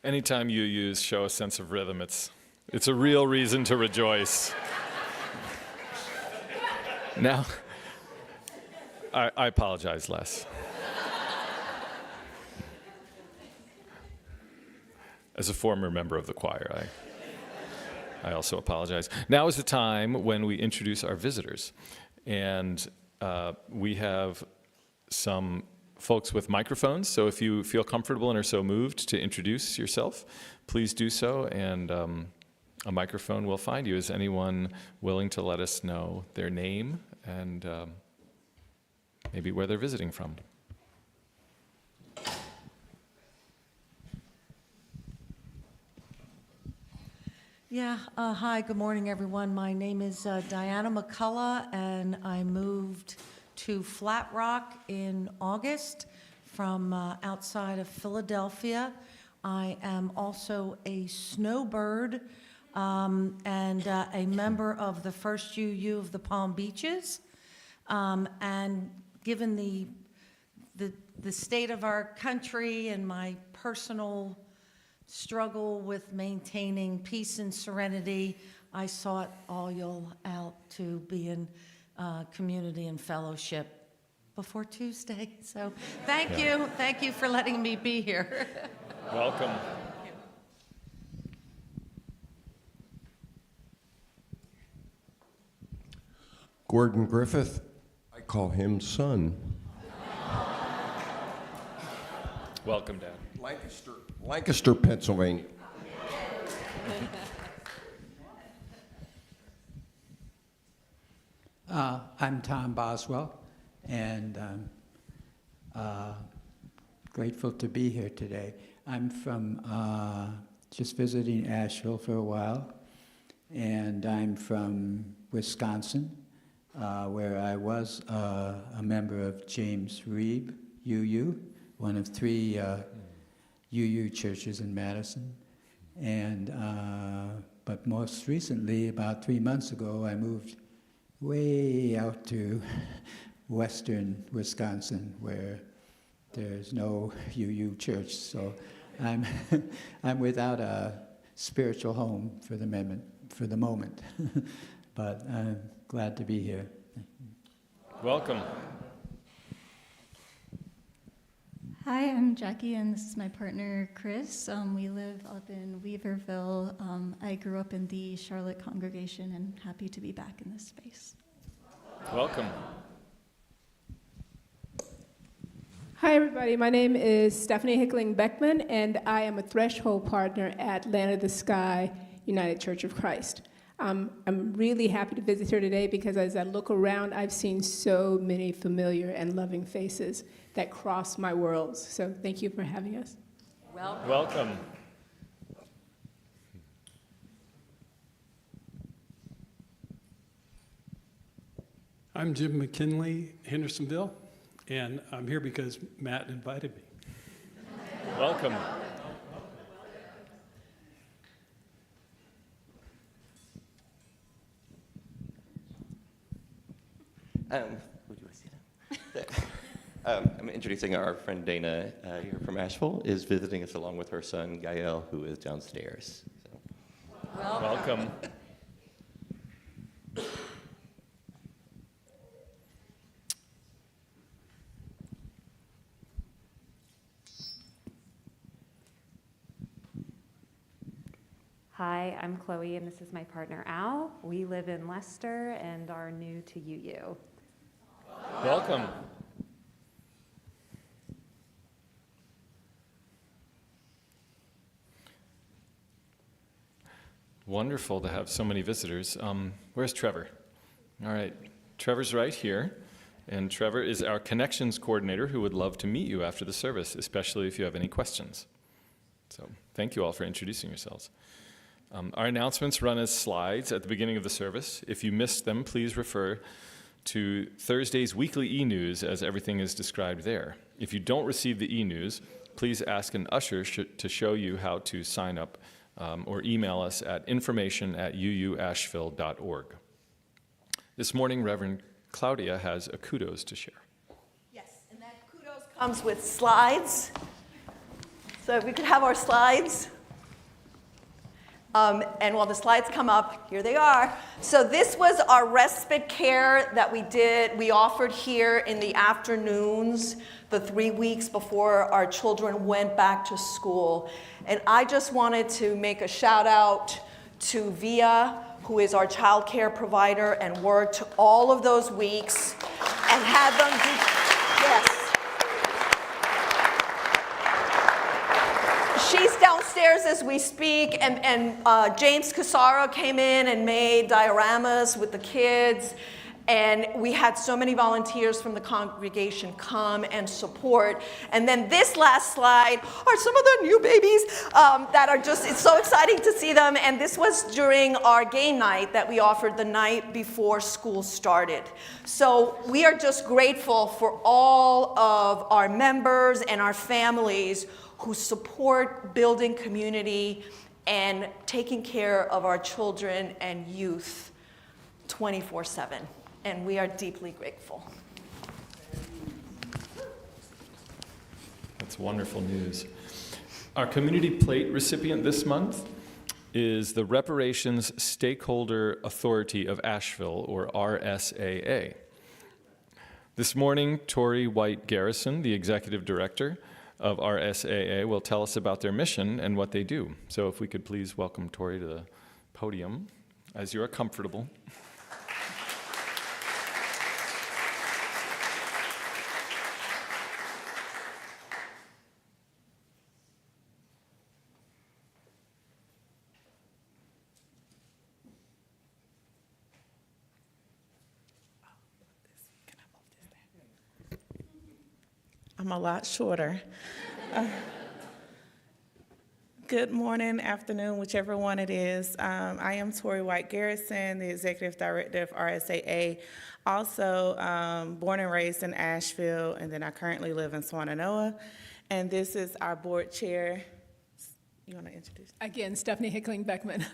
Anytime you use show a sense of rhythm, it's a real reason to rejoice. Now, I apologize, Les. As a former member of the choir, I also apologize. Now is the time when we introduce our visitors. And we have some folks with microphones, so if you feel comfortable and are so moved to introduce yourself, please do so, and a microphone will find you. Is anyone willing to let us know their name and maybe where they're visiting from? Yeah, hi, good morning, everyone. My name is Diana McCullough, and I moved to Flat Rock in August from outside of Philadelphia. I am also a snowbird. and a member of the first UU of the Palm Beaches. And given the state of our country and my personal struggle with maintaining peace and serenity, I sought all y'all out to be in community and fellowship before Tuesday. So thank you for letting me be here. Welcome. Gordon Griffith, I call him son. Welcome, Dad. Lancaster, Pennsylvania. I'm Tom Boswell, and I'm grateful to be here today. I'm from just visiting Asheville for a while, and I'm from Wisconsin, where I was a member of James Reeb UU, one of 3 UU churches in Madison. And but most recently, about 3 months ago, I moved way out to western Wisconsin, where there's no UU church. So I'm I'm without a spiritual home for the moment. But I'm glad to be here. Welcome. Hi, I'm Jackie, and this is my partner, Chris. We live up in Weaverville. I grew up in the Charlotte congregation and happy to be back in this space. Welcome. Hi, everybody. My name is Stephanie Hickling Beckman, and I am a threshold partner at Land of the Sky United Church of Christ. I'm really happy to visit here today because as I look around, I've seen so many familiar and loving faces that cross my worlds. So thank you for having us. Welcome. I'm Jim McKinley, Hendersonville, and I'm here because Matt invited me. Welcome. Would you see that? I'm introducing our friend Dana here from Asheville, is visiting us along with her son Gael, who is downstairs. So. Welcome. Hi, I'm Chloe, and this is my partner, Al. We live in Leicester and are new to UU. Welcome. Wonderful to have so many visitors. Where's Trevor? All right, Trevor's right here, and Trevor is our connections coordinator who would love to meet you after the service, especially if you have any questions. So thank you all for introducing yourselves. Our announcements run as slides at the beginning of the service. If you missed them, please refer to Thursday's weekly e-news as everything is described there. If you don't receive the e-news, please ask an usher to show you how to sign up or email us at information@uuasheville.org. This morning, Reverend Claudia has a kudos to share. Yes, and that kudos comes with slides. So if we could have our slides. And while the slides come up, here they are. So this was our respite care that we offered here in the afternoons, the 3 weeks before our children went back to school. And I just wanted to make a shout out to Via, who is our child care provider, and worked all of those weeks and had them do, yes. She's downstairs as we speak, and James Casara came in and made dioramas with the kids, and we had so many volunteers from the congregation come and support. And then this last slide are some of the new babies that are just, it's so exciting to see them, and this was during our game night that we offered the night before school started. So we are just grateful for all of our members and our families who support building community and taking care of our children and youth 24/7. And we are deeply grateful. That's wonderful news. Our Community Plate recipient this month is the Reparations Stakeholder Authority of Asheville, or RSAA. This morning, Tori White Garrison, the Executive Director of RSAA, will tell us about their mission and what they do. So if we could please welcome Tori to the podium as you are comfortable. I'm a lot shorter. Good morning, afternoon, whichever one it is. I am Tori White Garrison, the Executive Director of RSAA. Also born and raised in Asheville, and then I currently live in Swannanoa. And this is our board chair. You want to introduce? Again, Stephanie Hickling Beckman.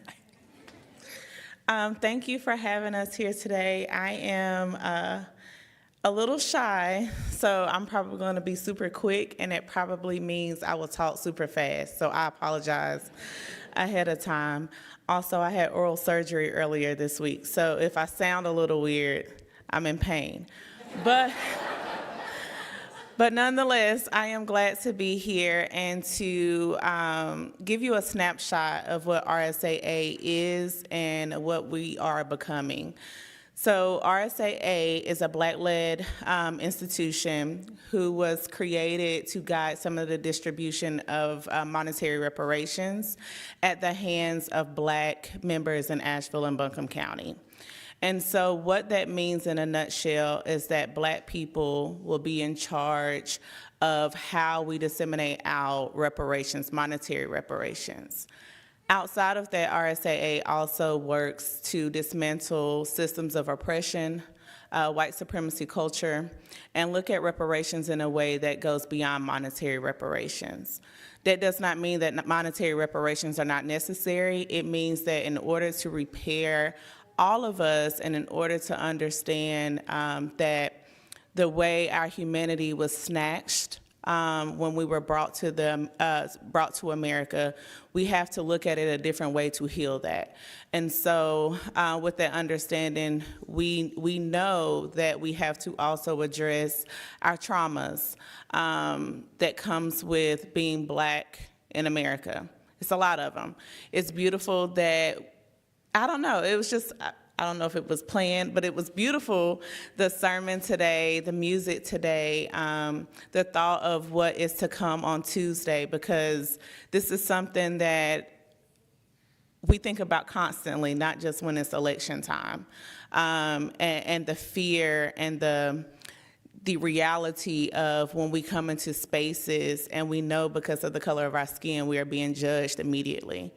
Thank you for having us here today. I am a little shy, so I'm probably going to be super quick, and it probably means I will talk super fast, so I apologize ahead of time. Also, I had oral surgery earlier this week, so if I sound a little weird, I'm in pain. But nonetheless, I am glad to be here and to give you a snapshot of what RSAA is and what we are becoming. So RSAA is a Black-led institution who was created to guide some of the distribution of monetary reparations at the hands of Black members in Asheville and Buncombe County. And so what that means in a nutshell is that Black people will be in charge of how we disseminate our reparations, monetary reparations. Outside of that, RSAA also works to dismantle systems of oppression, white supremacy culture, and look at reparations in a way that goes beyond monetary reparations. That does not mean that monetary reparations are not necessary. It means that in order to repair all of us and in order to understand that the way our humanity was snatched when we were brought to America, we have to look at it a different way to heal that. And so with that understanding, we know that we have to also address our traumas that comes with being Black in America. It's a lot of them. It's beautiful that, I don't know, it was just, I don't know if it was planned, but it was beautiful, the sermon today, the music today, the thought of what is to come on Tuesday, because this is something that we think about constantly, not just when it's election time. And the fear and the reality of when we come into spaces and we know because of the color of our skin, we are being judged immediately.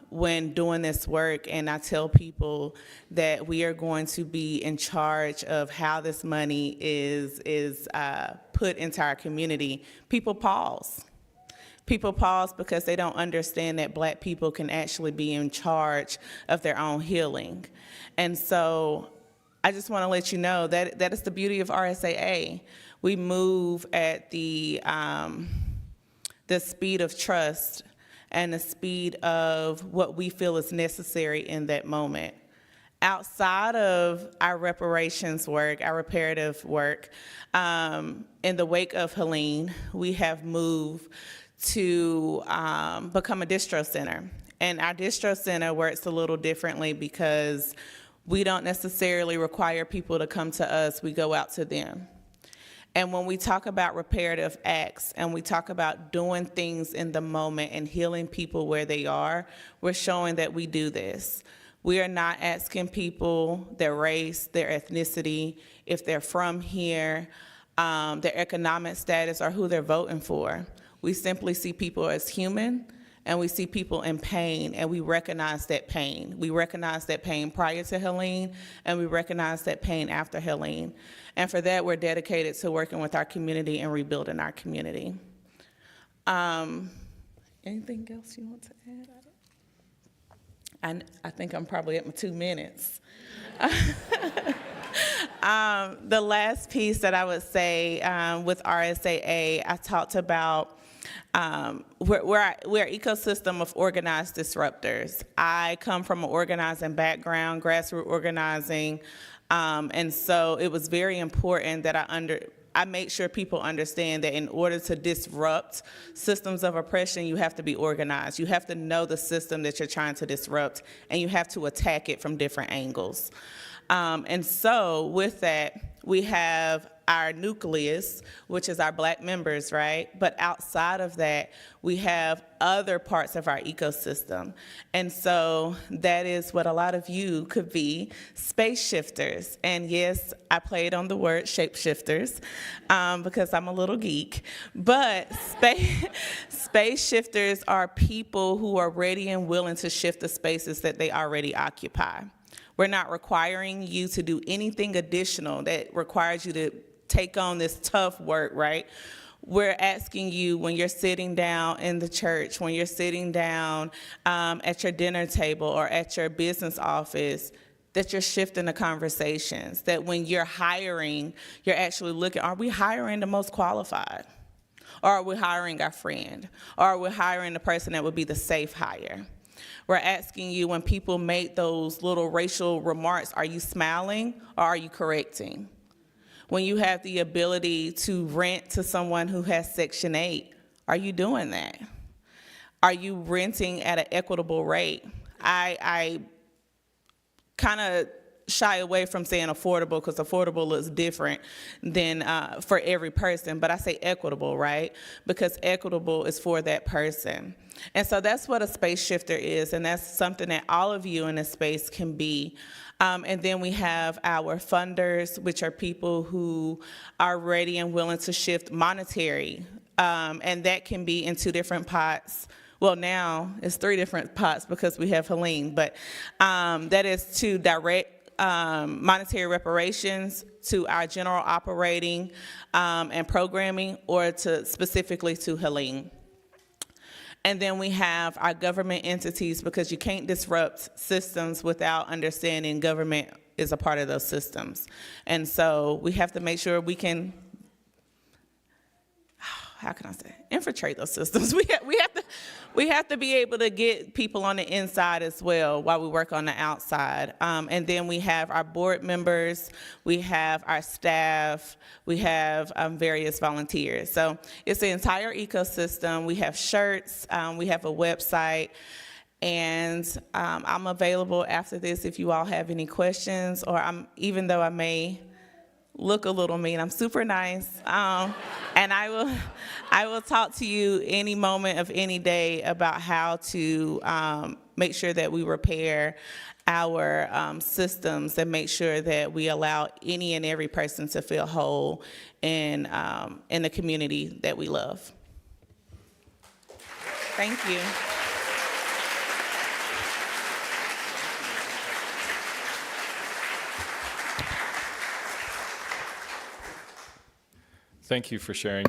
When doing this work, and I tell people that we are going to be in charge of how this money is put into our community, people pause. People pause because they don't understand that Black people can actually be in charge of their own healing. And so I just want to let you know that that is the beauty of RSAA. We move at the speed of trust and the speed of what we feel is necessary in that moment. Outside of our reparations work, our reparative work, in the wake of Helene, we have moved to become a distro center. And our distro center works a little differently because we don't necessarily require people to come to us, we go out to them. And when we talk about reparative acts and we talk about doing things in the moment and healing people where they are, we're showing that we do this. We are not asking people their race, their ethnicity, if they're from here, their economic status, or who they're voting for. We simply see people as human, and we see people in pain, and we recognize that pain. We recognize that pain prior to Helene, and we recognize that pain after Helene. And for that, we're dedicated to working with our community and rebuilding our community. Anything else you want to add? I think I'm probably at my 2 minutes. The last piece that I would say with RSAA, I talked about we're an ecosystem of organized disruptors. I come from an organizing background, grassroots organizing, and so it was very important that I make sure people understand that in order to disrupt systems of oppression, you have to be organized. You have to know the system that you're trying to disrupt, and you have to attack it from different angles. And so with that, we have our nucleus, which is our Black members, right? But outside of that, we have other parts of our ecosystem. And so that is what a lot of you could be, space shifters. And yes, I played on the word shapeshifters because I'm a little geek. But space shifters are people who are ready and willing to shift the spaces that they already occupy. We're not requiring you to do anything additional that requires you to take on this tough work, right? We're asking you when you're sitting down in the church, when you're sitting down at your dinner table or at your business office, that you're shifting the conversations, that when you're hiring, you're actually looking, are we hiring the most qualified? Or are we hiring our friend? Or are we hiring the person that would be the safe hire? We're asking you when people make those little racial remarks, are you smiling or are you correcting? When you have the ability to rent to someone who has Section 8, are you doing that? Are you renting at an equitable rate? I kind of shy away from saying affordable because affordable looks different than for every person, but I say equitable, right? Because equitable is for that person. And so that's what a space shifter is, and that's something that all of you in this space can be. And then we have our funders, which are people who are ready and willing to shift monetary, and that can be in 2 different pots. Well, now it's 3 different pots because we have Helene, but that is to direct monetary reparations to our general operating and programming, or to specifically to Helene. And then we have our government entities, because you can't disrupt systems without understanding government is a part of those systems. And so we have to make sure we can, how can I say, infiltrate those systems. We have to be able to get people on the inside as well while we work on the outside. And then we have our board members, we have our staff, we have various volunteers. So it's the entire ecosystem. We have shirts, we have a website, and I'm available after this if you all have any questions, or even though I may look a little mean, I'm super nice, and I will talk to you any moment of any day about how to make sure that we repair our systems and make sure that we allow any and every person to feel whole in the community that we love. Thank you. Thank you for sharing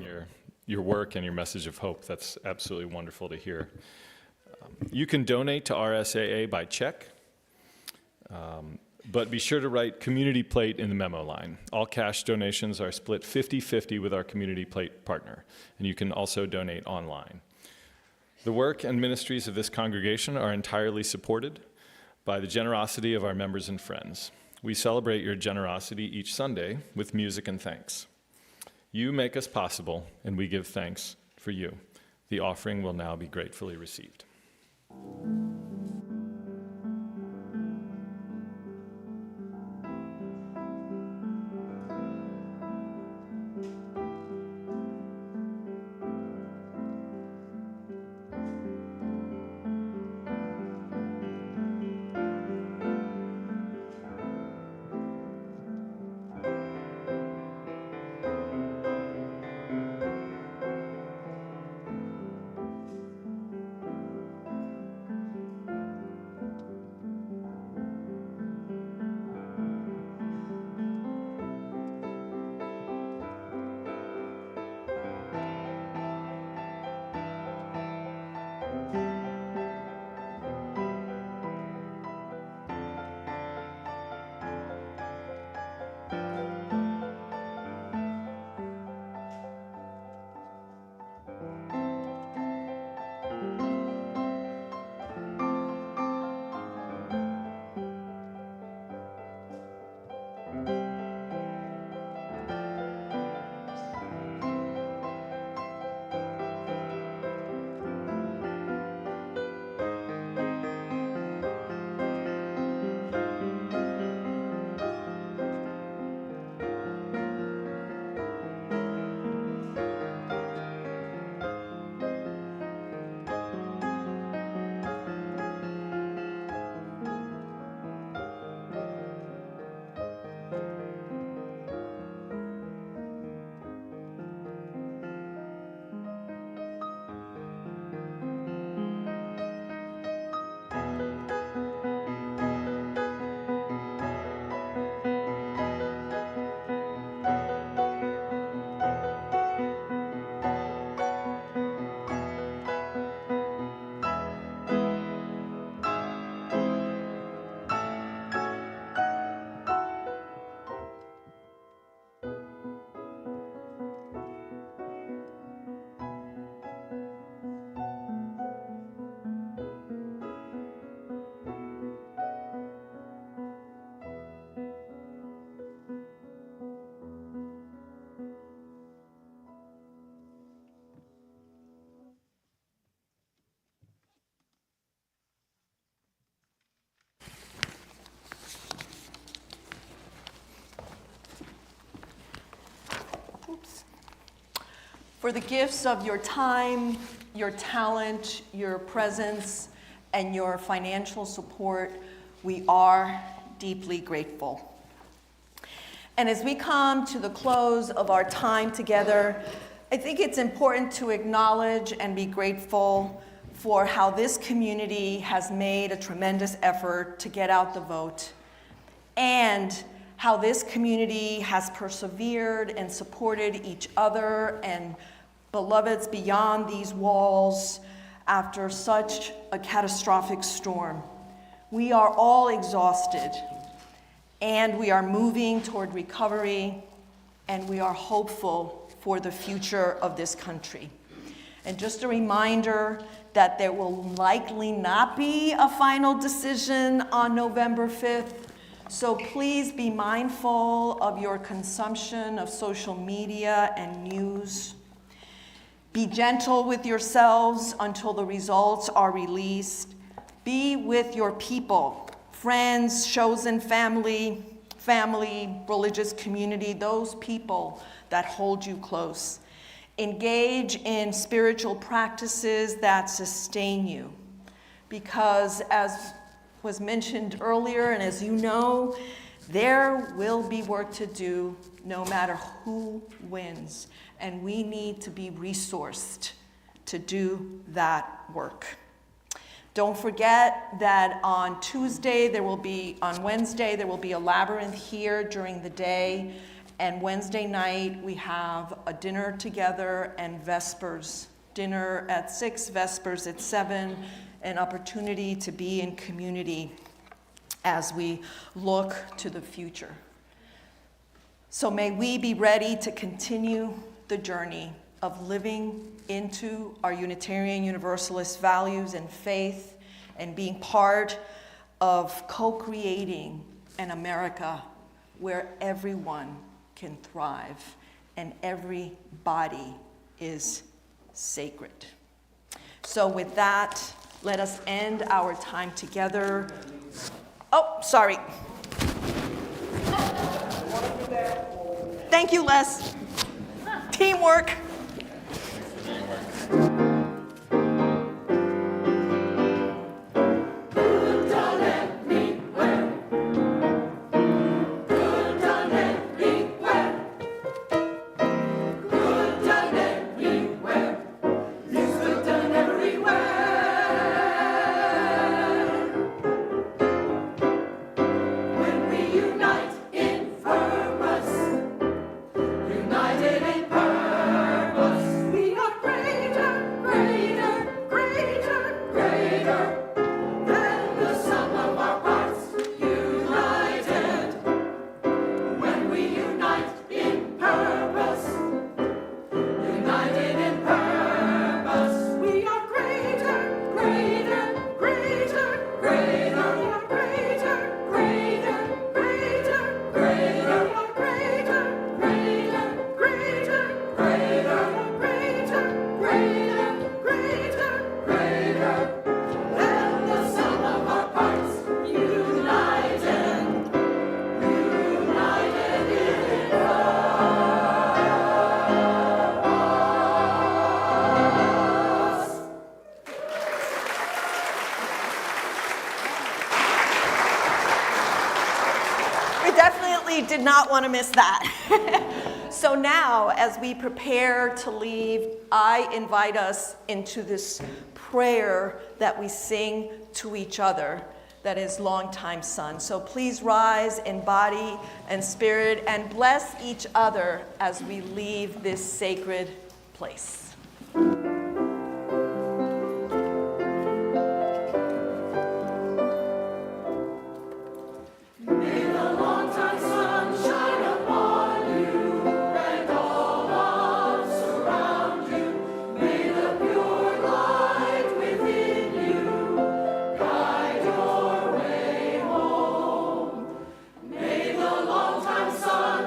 your work and your message of hope. That's absolutely wonderful to hear. You can donate to RSAA by check, but be sure to write Community Plate in the memo line. All cash donations are split 50-50 with our Community Plate partner, and you can also donate online. The work and ministries of this congregation are entirely supported by the generosity of our members and friends. We celebrate your generosity each Sunday with music and thanks. You make us possible, and we give thanks for you. The offering will now be gratefully received. for the gifts of your time, your talent, your presence, and your financial support. We are deeply grateful. And as we come to the close of our time together, I think it's important to acknowledge and be grateful for how this community has made a tremendous effort to get out the vote, and how this community has persevered and supported each other and beloveds beyond these walls after such a catastrophic storm. We are all exhausted, and we are moving toward recovery, and we are hopeful for the future of this country. And just a reminder that there will likely not be a final decision on November 5th, so please be mindful of your consumption of social media and news. Be gentle with yourselves until the results are released. Be with your people, friends, chosen family, religious community, those people that hold you close. Engage in spiritual practices that sustain you, because as was mentioned earlier, and as you know, there will be work to do no matter who wins, and we need to be resourced to do that work. Don't forget that on Wednesday, there will be a labyrinth here during the day, and Wednesday night we have a dinner together and Vespers. Dinner at 6, Vespers at 7, an opportunity to be in community as we look to the future. So may we be ready to continue the journey of living into our Unitarian Universalist values and faith, and being part of co-creating an America where everyone can thrive and every body is sacred. So with that, let us end our time together. Oh, sorry. Thank you, Les. Teamwork. Did not want to miss that. So now, as we prepare to leave, I invite us into this prayer that we sing to each other, that is Longtime Son. So please rise in body and spirit and bless each other as we leave this sacred place.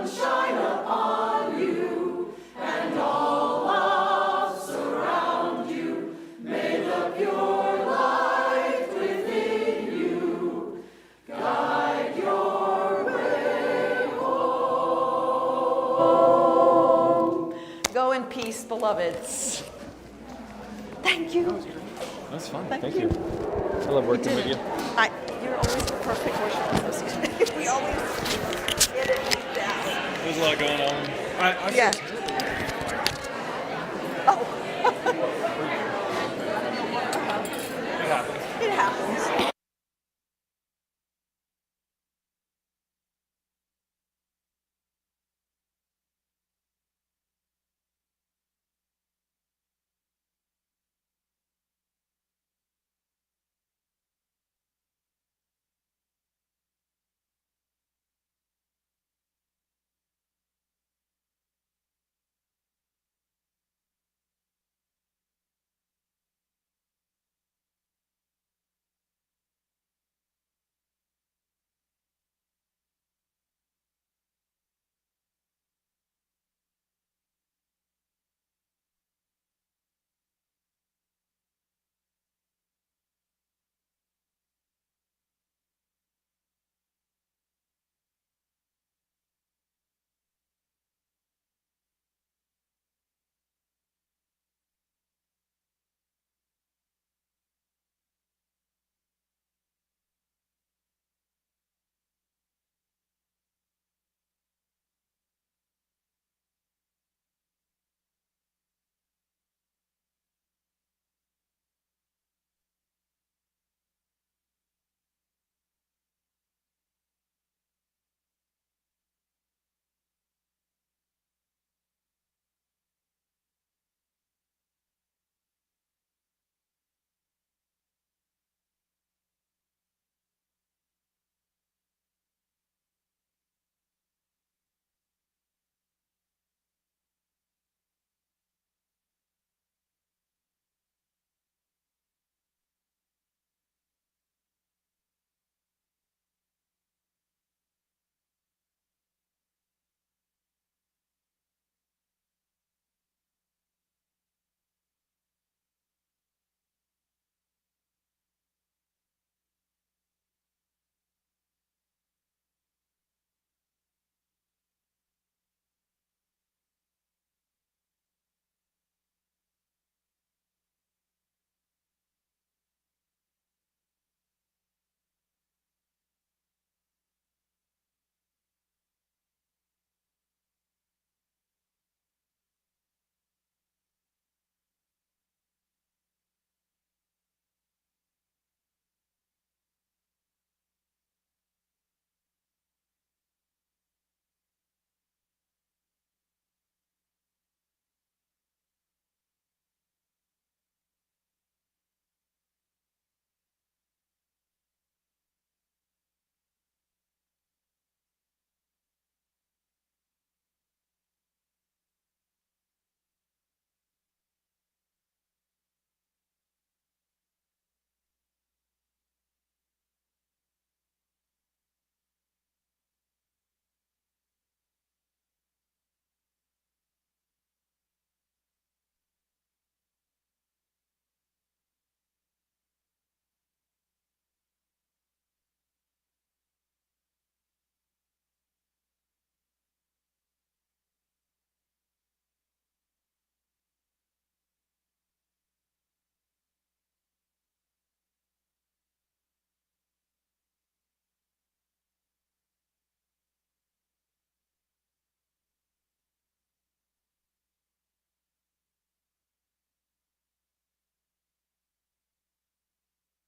Shine upon you, and all of peace, beloveds. Thank you. That's fun. Thank you. you. I love working with you. You're always the perfect worship associate. We always get it down. There's a lot going on. Yeah. Oh. It happens. It happens.